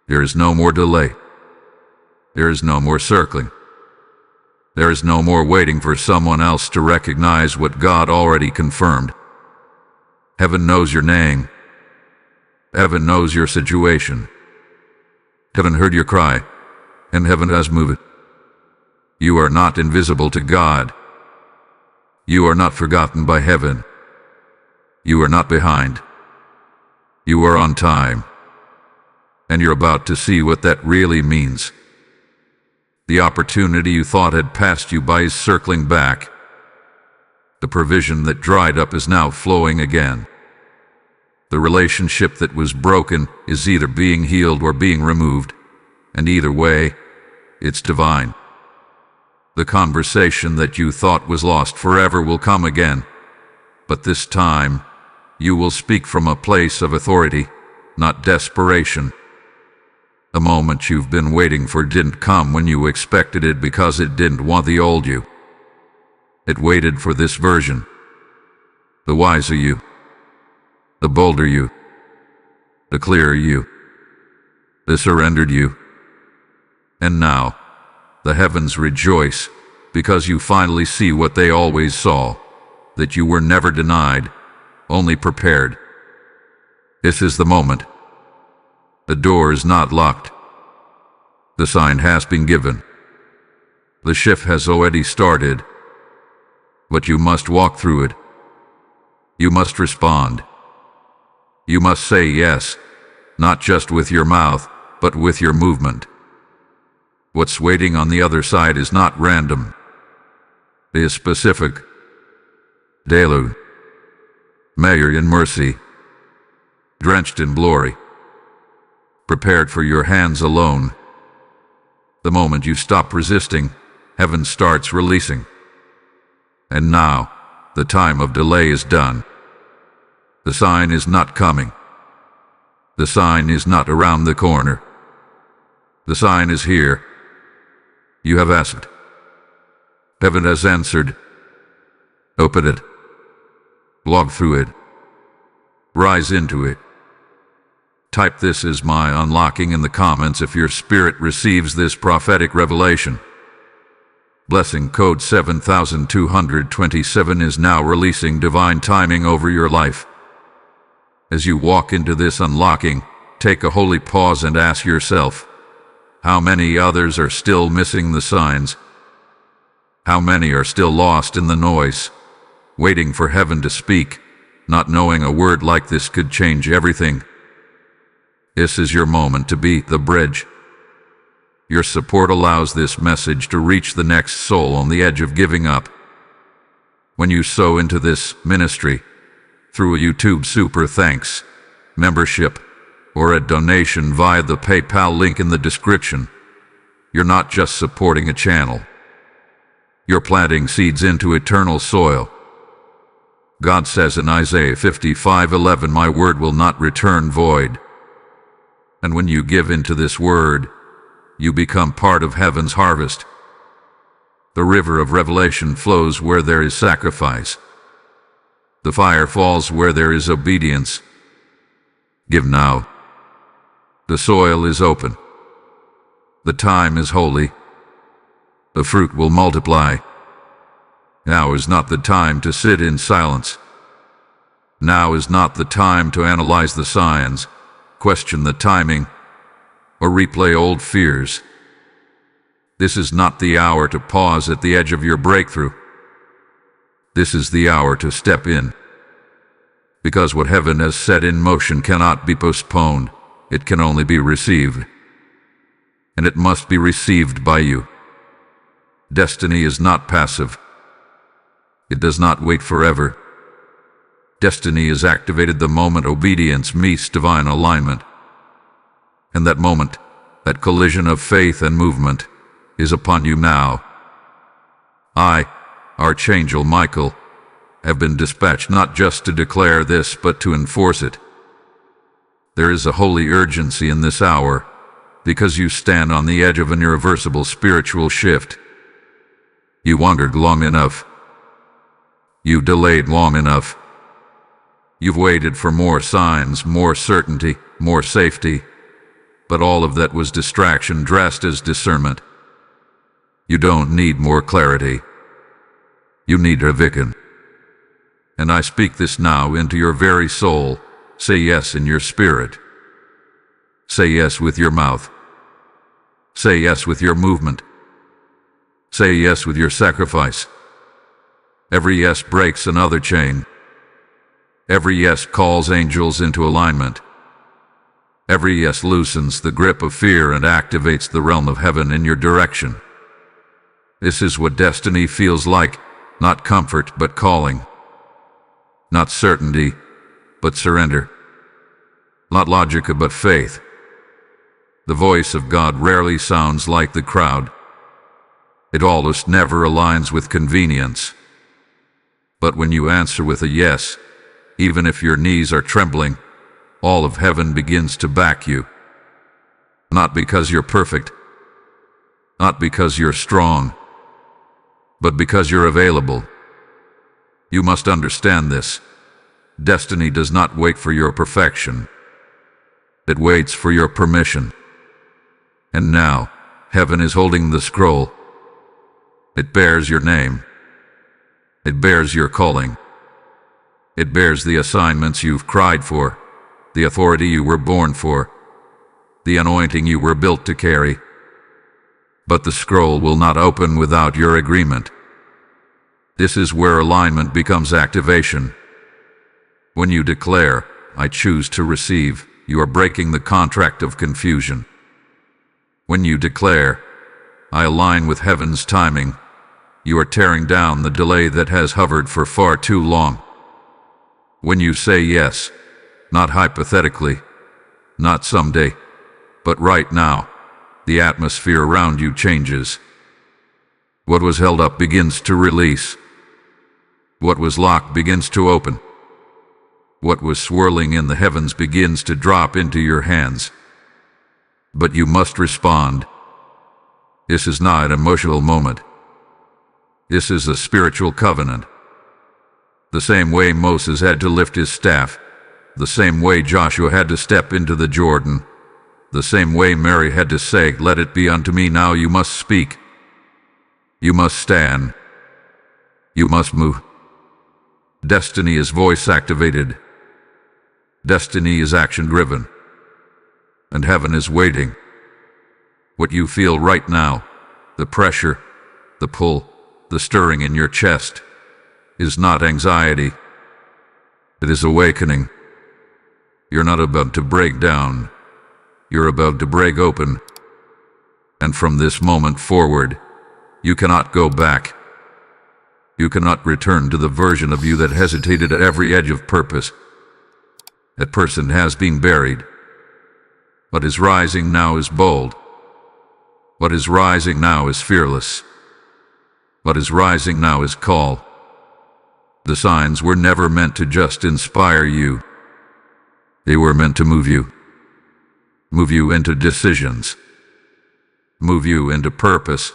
[SPEAKER 1] There is no more delay. There is no more circling. There is no more waiting for someone else to recognize what God already confirmed. Heaven knows your name. Heaven knows your situation. Heaven heard your cry, and heaven has moved. You are not invisible to God. You are not forgotten by heaven. You are not behind. You are on time. And you're about to see what that really means. The opportunity you thought had passed you by is circling back. The provision that dried up is now flowing again. The relationship that was broken is either being healed or being removed, and either way, it's divine. The conversation that you thought was lost forever will come again, but this time, you will speak from a place of authority, not desperation. The moment you've been waiting for didn't come when you expected it because it didn't want the old you. It waited for this version. The wiser you. The bolder you. The clearer you. The surrendered you. And now, the heavens rejoice because you finally see what they always saw, that you were never denied, only prepared. This is the moment. The door is not locked. The sign has been given. The shift has already started. But you must walk through it. You must respond. You must say yes, not just with your mouth, but with your movement. What's waiting on the other side is not random. It is specific. Deluge. Measured in mercy. Drenched in glory. Prepared for your hands alone. The moment you stop resisting, heaven starts releasing. And now, the time of delay is done. The sign is not coming. The sign is not around the corner. The sign is here. You have asked. Heaven has answered. Open it. Walk through it. Rise into it. Type "This is my unlocking" in the comments if your spirit receives this prophetic revelation. Blessing code 7227 is now releasing divine timing over your life. As you walk into this unlocking, take a holy pause and ask yourself, how many others are still missing the signs? How many are still lost in the noise, waiting for heaven to speak, not knowing a word like this could change everything? This is your moment to be the bridge. Your support allows this message to reach the next soul on the edge of giving up. When you sow into this ministry, through a YouTube Super Thanks membership, or a donation via the PayPal link in the description, you're not just supporting a channel. You're planting seeds into eternal soil. God says in Isaiah 55:11, "My word will not return void." And when you give into this word, you become part of heaven's harvest. The river of revelation flows where there is sacrifice. The fire falls where there is obedience. Give now. The soil is open. The time is holy. The fruit will multiply. Now is not the time to sit in silence. Now is not the time to analyze the signs, question the timing, or replay old fears. This is not the hour to pause at the edge of your breakthrough. This is the hour to step in. Because what heaven has set in motion cannot be postponed. It can only be received. And it must be received by you. Destiny is not passive. It does not wait forever. Destiny is activated the moment obedience meets divine alignment. And that moment, that collision of faith and movement, is upon you now. I, Archangel Michael, have been dispatched not just to declare this, but to enforce it. There is a holy urgency in this hour, because you stand on the edge of an irreversible spiritual shift. You wandered long enough. You delayed long enough. You've waited for more signs, more certainty, more safety, but all of that was distraction dressed as discernment. You don't need more clarity. You need Ravikan. And I speak this now into your very soul. Say yes in your spirit. Say yes with your mouth. Say yes with your movement. Say yes with your sacrifice. Every yes breaks another chain. Every yes calls angels into alignment. Every yes loosens the grip of fear and activates the realm of heaven in your direction. This is what destiny feels like, not comfort but calling. Not certainty, but surrender. Not logic but faith. The voice of God rarely sounds like the crowd. It almost never aligns with convenience. But when you answer with a yes, even if your knees are trembling, all of heaven begins to back you. Not because you're perfect, not because you're strong, but because you're available. You must understand this. Destiny does not wait for your perfection. It waits for your permission. And now, heaven is holding the scroll. It bears your name. It bears your calling. It bears the assignments you've cried for, the authority you were born for, the anointing you were built to carry. But the scroll will not open without your agreement. This is where alignment becomes activation. When you declare, "I choose to receive," you are breaking the contract of confusion. When you declare, "I align with heaven's timing," you are tearing down the delay that has hovered for far too long. When you say yes, not hypothetically, not someday, but right now, the atmosphere around you changes. What was held up begins to release. What was locked begins to open. What was swirling in the heavens begins to drop into your hands. But you must respond. This is not an emotional moment. This is a spiritual covenant. The same way Moses had to lift his staff, the same way Joshua had to step into the Jordan, the same way Mary had to say, "Let it be unto me now," you must speak. You must stand. You must move. Destiny is voice activated. Destiny is action driven. And heaven is waiting. What you feel right now, the pressure, the pull, the stirring in your chest, is not anxiety. It is awakening. You're not about to break down. You're about to break open. And from this moment forward, you cannot go back. You cannot return to the version of you that hesitated at every edge of purpose. That person has been buried. What is rising now is bold. What is rising now is fearless. What is rising now is call. The signs were never meant to just inspire you. They were meant to move you. Move you into decisions. Move you into purpose.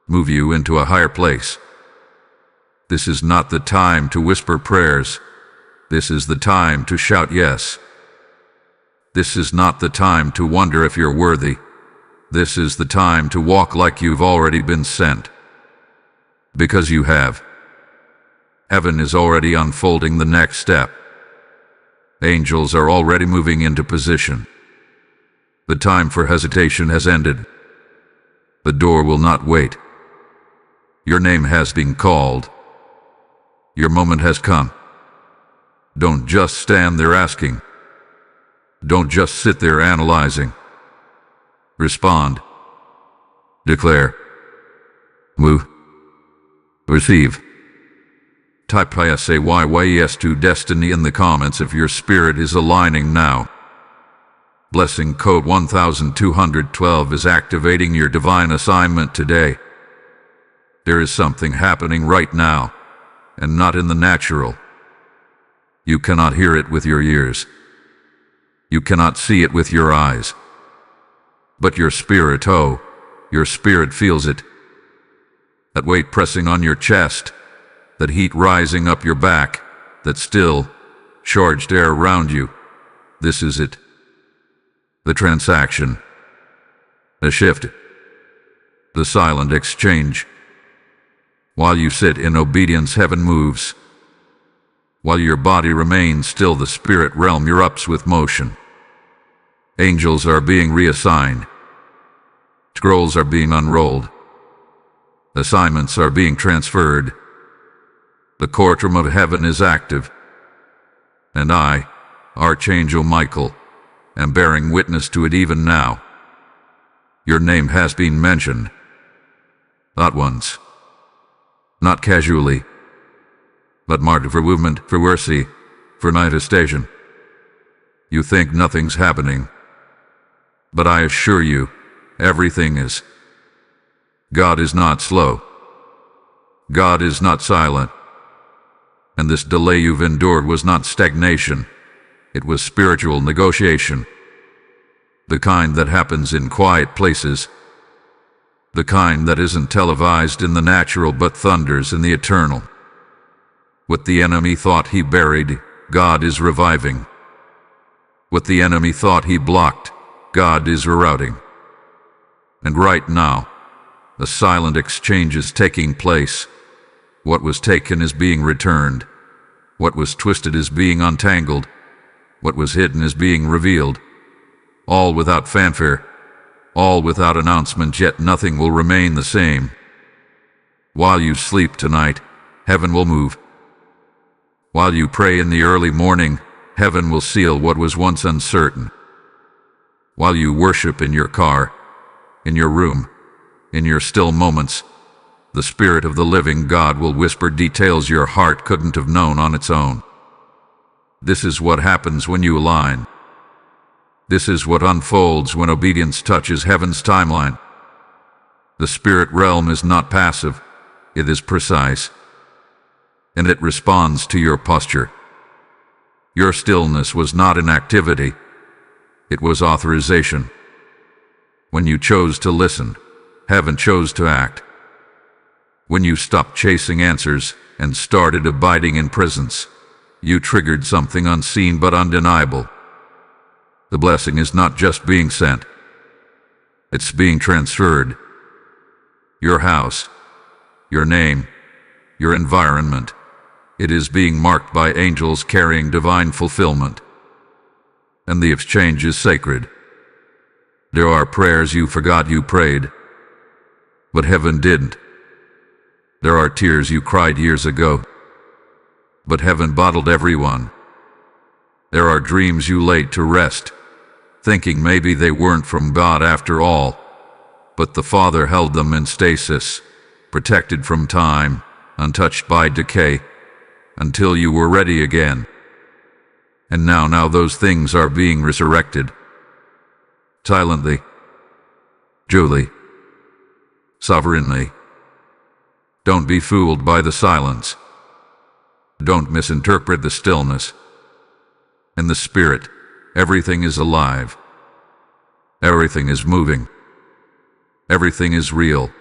[SPEAKER 1] Move you into a higher place. This is not the time to whisper prayers. This is the time to shout yes. This is not the time to wonder if you're worthy. This is the time to walk like you've already been sent. Because you have. Heaven is already unfolding the next step. Angels are already moving into position. The time for hesitation has ended. The door will not wait. Your name has been called. Your moment has come. Don't just stand there asking. Don't just sit there analyzing. Respond. Declare. Move. Receive. Type yes to destiny in the comments if your spirit is aligning now. Blessing code 1212 is activating your divine assignment today. There is something happening right now, and not in the natural. You cannot hear it with your ears. You cannot see it with your eyes. But your spirit, your spirit feels it. That weight pressing on your chest, that heat rising up your back, that still, charged air around you. This is it. The transaction. The shift. The silent exchange. While you sit in obedience, heaven moves. While your body remains still, the spirit realm erupts with motion. Angels are being reassigned. Scrolls are being unrolled. Assignments are being transferred. The courtroom of heaven is active. And I, Archangel Michael, am bearing witness to it even now. Your name has been mentioned. Not once. Not casually. But marked for movement, for mercy, for manifestation. You think nothing's happening. But I assure you, everything is. God is not slow. God is not silent. And this delay you've endured was not stagnation. It was spiritual negotiation. The kind that happens in quiet places. The kind that isn't televised in the natural but thunders in the eternal. What the enemy thought he buried, God is reviving. What the enemy thought he blocked, God is rerouting. And right now, a silent exchange is taking place. What was taken is being returned. What was twisted is being untangled. What was hidden is being revealed. All without fanfare. All without announcement, yet nothing will remain the same. While you sleep tonight, heaven will move. While you pray in the early morning, heaven will seal what was once uncertain. While you worship in your car, in your room, in your still moments, the Spirit of the living God will whisper details your heart couldn't have known on its own. This is what happens when you align. This is what unfolds when obedience touches heaven's timeline. The spirit realm is not passive, it is precise. And it responds to your posture. Your stillness was not inactivity, it was authorization. When you chose to listen, heaven chose to act. When you stopped chasing answers and started abiding in presence, you triggered something unseen but undeniable. The blessing is not just being sent, it's being transferred. Your house, your name, your environment, it is being marked by angels carrying divine fulfillment. And the exchange is sacred. There are prayers you forgot you prayed, but heaven didn't. There are tears you cried years ago, but heaven bottled every one. There are dreams you laid to rest, thinking maybe they weren't from God after all, but the Father held them in stasis, protected from time, untouched by decay, until you were ready again. And now those things are being resurrected. Silently, Julie, sovereignly. Don't be fooled by the silence. Don't misinterpret the stillness. In the spirit, everything is alive. Everything is moving. Everything is real.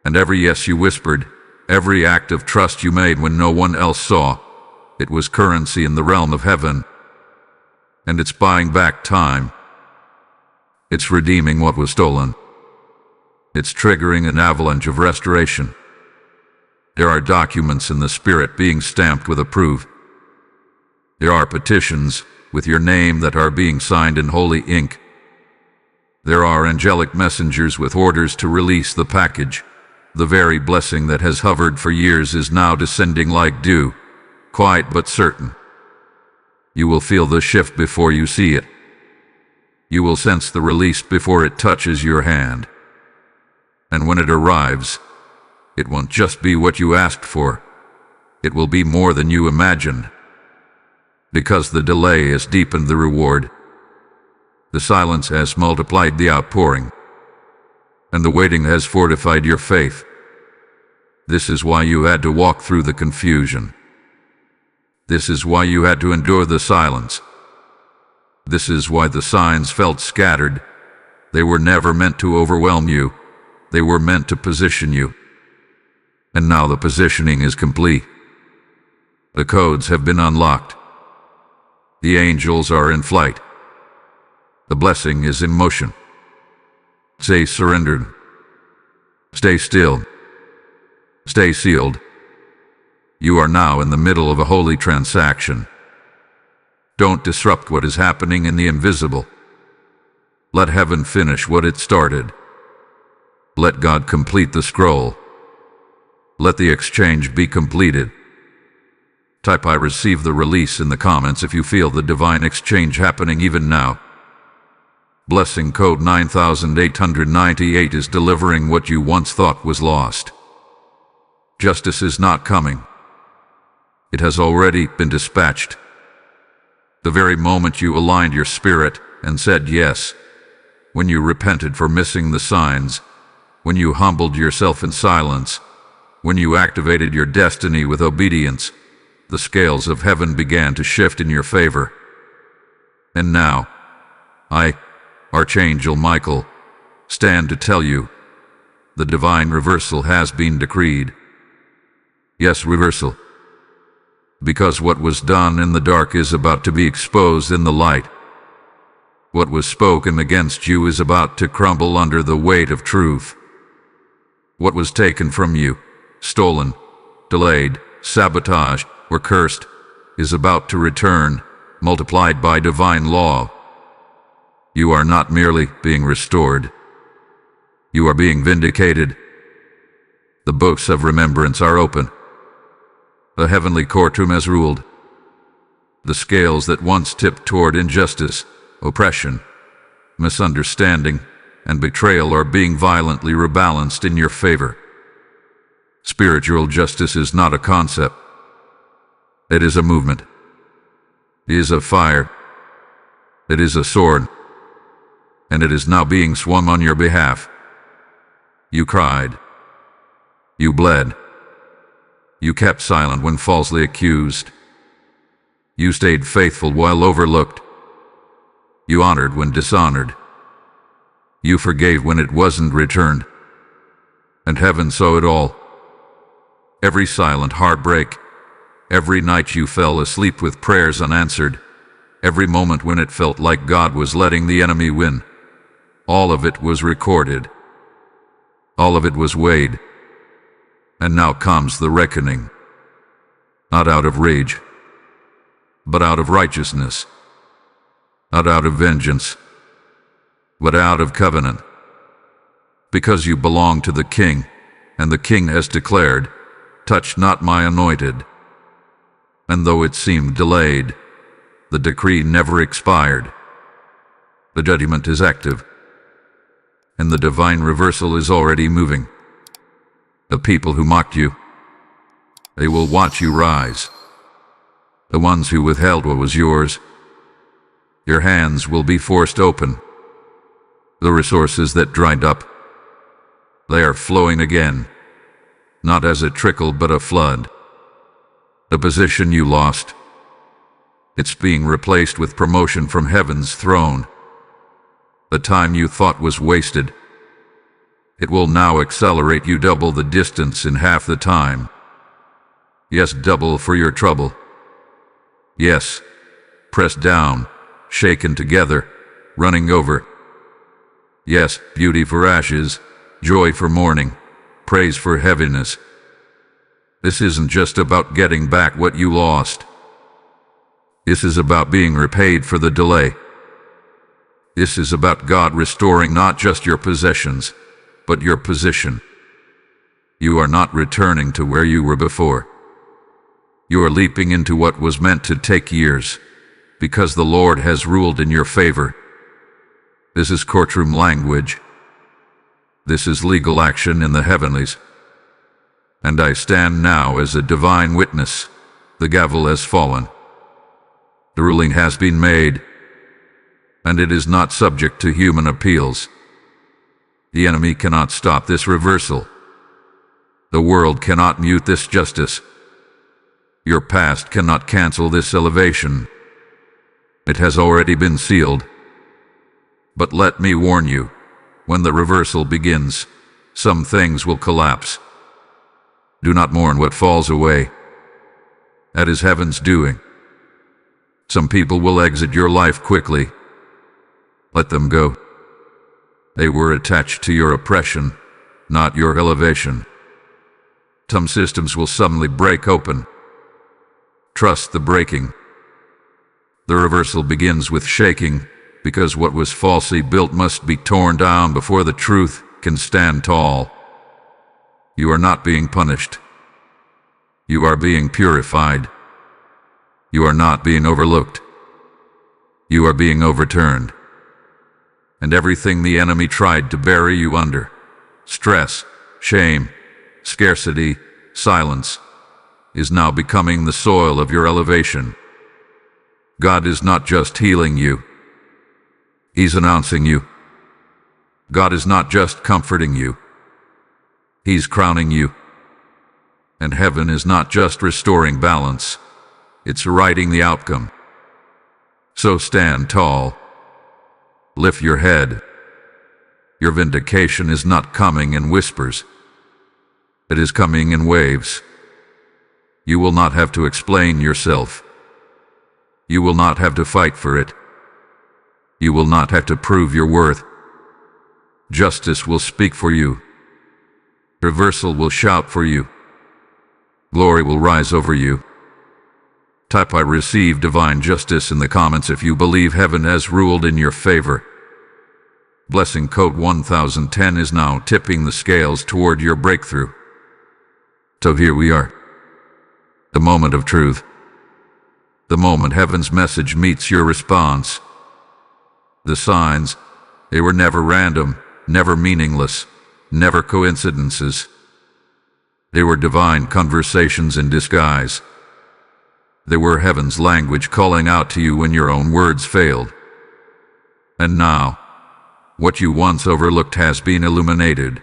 [SPEAKER 1] And every yes you whispered, every act of trust you made when no one else saw, it was currency in the realm of heaven. And it's buying back time. It's redeeming what was stolen. It's triggering an avalanche of restoration. There are documents in the spirit being stamped with approve. There are petitions with your name that are being signed in holy ink. There are angelic messengers with orders to release the package. The very blessing that has hovered for years is now descending like dew, quiet but certain. You will feel the shift before you see it. You will sense the release before it touches your hand. And when it arrives, it won't just be what you asked for. It will be more than you imagined. Because the delay has deepened the reward. The silence has multiplied the outpouring. And the waiting has fortified your faith. This is why you had to walk through the confusion. This is why you had to endure the silence. This is why the signs felt scattered. They were never meant to overwhelm you. They were meant to position you. And now the positioning is complete. The codes have been unlocked. The angels are in flight. The blessing is in motion. Stay surrendered. Stay still. Stay sealed. You are now in the middle of a holy transaction. Don't disrupt what is happening in the invisible. Let heaven finish what it started. Let God complete the scroll. Let the exchange be completed. Type I receive the release in the comments if you feel the divine exchange happening even now. Blessing code 9898 is delivering what you once thought was lost. Justice is not coming. It has already been dispatched. The very moment you aligned your spirit and said yes, when you repented for missing the signs, when you humbled yourself in silence, when you activated your destiny with obedience, the scales of heaven began to shift in your favor. And now, I, Archangel Michael, stand to tell you, the divine reversal has been decreed. Yes, reversal. Because what was done in the dark is about to be exposed in the light. What was spoken against you is about to crumble under the weight of truth. What was taken from you, stolen, delayed, sabotaged, or cursed, is about to return, multiplied by divine law. You are not merely being restored. You are being vindicated. The books of remembrance are open. The heavenly courtroom has ruled. The scales that once tipped toward injustice, oppression, misunderstanding, and betrayal are being violently rebalanced in your favor. Spiritual justice is not a concept. It is a movement. It is a fire. It is a sword. And it is now being swung on your behalf. You cried. You bled. You kept silent when falsely accused. You stayed faithful while overlooked. You honored when dishonored. You forgave when it wasn't returned. And heaven saw it all. Every silent heartbreak, every night you fell asleep with prayers unanswered, every moment when it felt like God was letting the enemy win, all of it was recorded. All of it was weighed. And now comes the reckoning. Not out of rage, but out of righteousness. Not out of vengeance, but out of covenant. Because you belong to the King, and the king has declared, "Touch not my anointed." And though it seemed delayed, the decree never expired. The judgment is active, and the divine reversal is already moving. The people who mocked you, they will watch you rise. The ones who withheld what was yours, your hands will be forced open. The resources that dried up, they are flowing again, not as a trickle but a flood. The position you lost, it's being replaced with promotion from heaven's throne. The time you thought was wasted, it will now accelerate you double the distance in half the time. Yes, double for your trouble. Yes, pressed down, shaken together, running over. Yes, beauty for ashes, joy for mourning, praise for heaviness. This isn't just about getting back what you lost. This is about being repaid for the delay. This is about God restoring not just your possessions, but your position. You are not returning to where you were before. You are leaping into what was meant to take years, because the Lord has ruled in your favor. This is courtroom language. This is legal action in the heavenlies. And I stand now as a divine witness. The gavel has fallen. The ruling has been made, and it is not subject to human appeals. The enemy cannot stop this reversal. The world cannot mute this justice. Your past cannot cancel this elevation. It has already been sealed. But let me warn you, when the reversal begins, some things will collapse. Do not mourn what falls away. That is heaven's doing. Some people will exit your life quickly. Let them go. They were attached to your oppression, not your elevation. Some systems will suddenly break open. Trust the breaking. The reversal begins with shaking, because what was falsely built must be torn down before the truth can stand tall. You are not being punished. You are being purified. You are not being overlooked. You are being overturned. And everything the enemy tried to bury you under, stress, shame, scarcity, silence, is now becoming the soil of your elevation. God is not just healing you. He's announcing you. God is not just comforting you. He's crowning you. And heaven is not just restoring balance. It's writing the outcome. So stand tall. Lift your head. Your vindication is not coming in whispers. It is coming in waves. You will not have to explain yourself. You will not have to fight for it. You will not have to prove your worth. Justice will speak for you. Reversal will shout for you. Glory will rise over you. Type "I receive divine justice" in the comments if you believe heaven has ruled in your favor. Blessing code 1010 is now tipping the scales toward your breakthrough. So here we are. The moment of truth. The moment heaven's message meets your response. The signs, they were never random, never meaningless, never coincidences. They were divine conversations in disguise. They were heaven's language calling out to you when your own words failed. And now, what you once overlooked has been illuminated.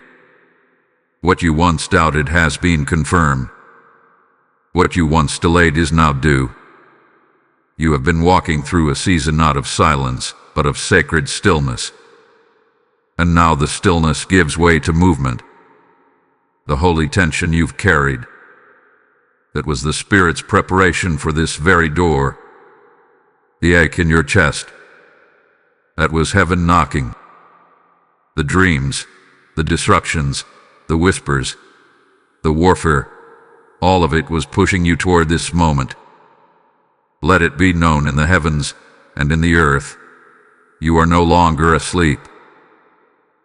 [SPEAKER 1] What you once doubted has been confirmed. What you once delayed is now due. You have been walking through a season not of silence, but of sacred stillness. And now the stillness gives way to movement. The holy tension you've carried, that was the Spirit's preparation for this very door. The ache in your chest, that was heaven knocking. The dreams, the disruptions, the whispers, the warfare, all of it was pushing you toward this moment. Let it be known in the heavens and in the earth, you are no longer asleep.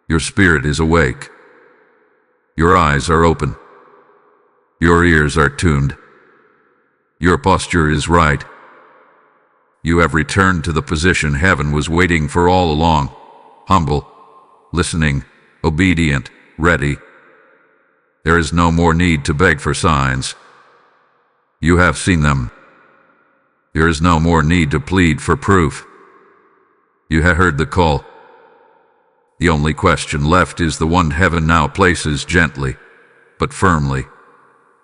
[SPEAKER 1] Your spirit is awake. Your eyes are open. Your ears are tuned. Your posture is right. You have returned to the position heaven was waiting for all along. Humble, listening, obedient, ready. There is no more need to beg for signs. You have seen them. There is no more need to plead for proof. You have heard the call. The only question left is the one heaven now places gently, but firmly,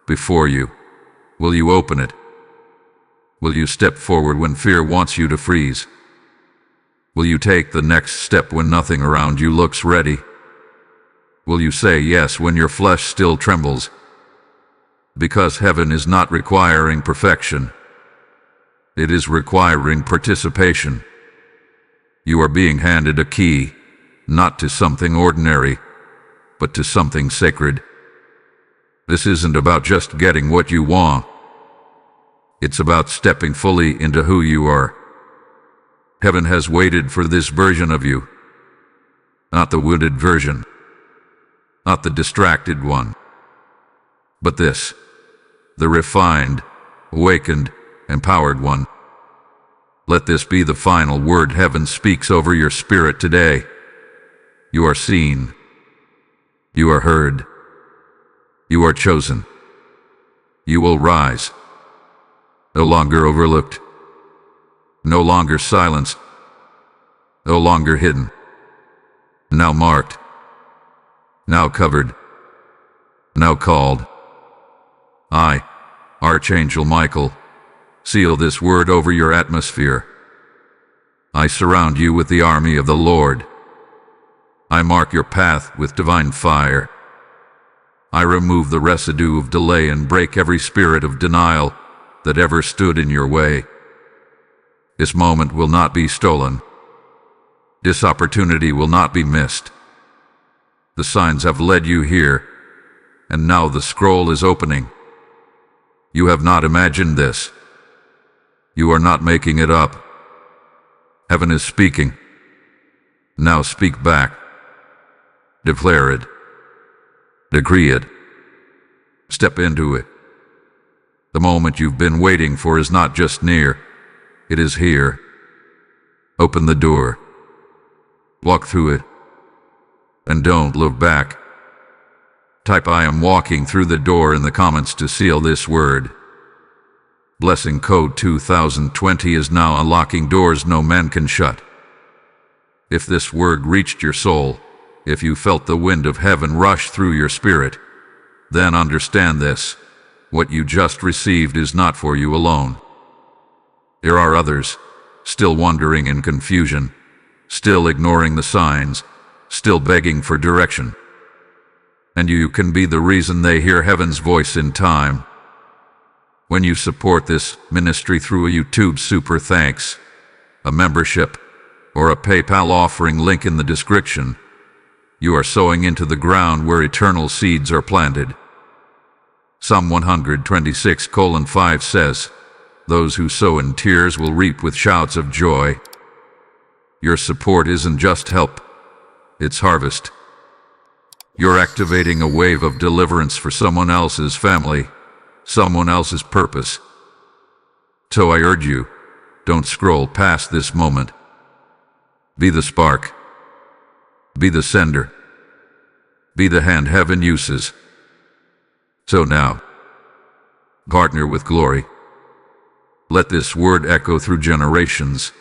[SPEAKER 1] before you. Will you open it? Will you step forward when fear wants you to freeze? Will you take the next step when nothing around you looks ready? Will you say yes when your flesh still trembles? Because heaven is not requiring perfection. It is requiring participation. You are being handed a key, not to something ordinary, but to something sacred. This isn't about just getting what you want. It's about stepping fully into who you are. Heaven has waited for this version of you, not the wounded version, not the distracted one, but this, the refined, awakened, empowered one. Let this be the final word heaven speaks over your spirit today. You are seen. You are heard. You are chosen. You will rise. No longer overlooked. No longer silenced. No longer hidden. Now marked. Now covered. Now called. I, Archangel Michael, seal this word over your atmosphere. I surround you with the army of the Lord. I mark your path with divine fire. I remove the residue of delay and break every spirit of denial that ever stood in your way. This moment will not be stolen. This opportunity will not be missed. The signs have led you here, and now the scroll is opening. You have not imagined this. You are not making it up. Heaven is speaking. Now speak back. Declare it. Decree it. Step into it. The moment you've been waiting for is not just near, it is here. Open the door. Walk through it. And don't look back. Type "I am walking through the door" in the comments to seal this word. Blessing code 2020 is now unlocking doors no man can shut. If this word reached your soul, if you felt the wind of heaven rush through your spirit, then understand this. What you just received is not for you alone. There are others, still wandering in confusion, still ignoring the signs, still begging for direction. And you can be the reason they hear heaven's voice in time. When you support this ministry through a YouTube super thanks, a membership, or a PayPal offering link in the description, you are sowing into the ground where eternal seeds are planted. Psalm 126:5 says, "Those who sow in tears will reap with shouts of joy." Your support isn't just help, it's harvest. You're activating a wave of deliverance for someone else's family, someone else's purpose. So I urge you, don't scroll past this moment. Be the spark. Be the sender. Be the hand heaven uses. So now, partner with glory. Let this word echo through generations.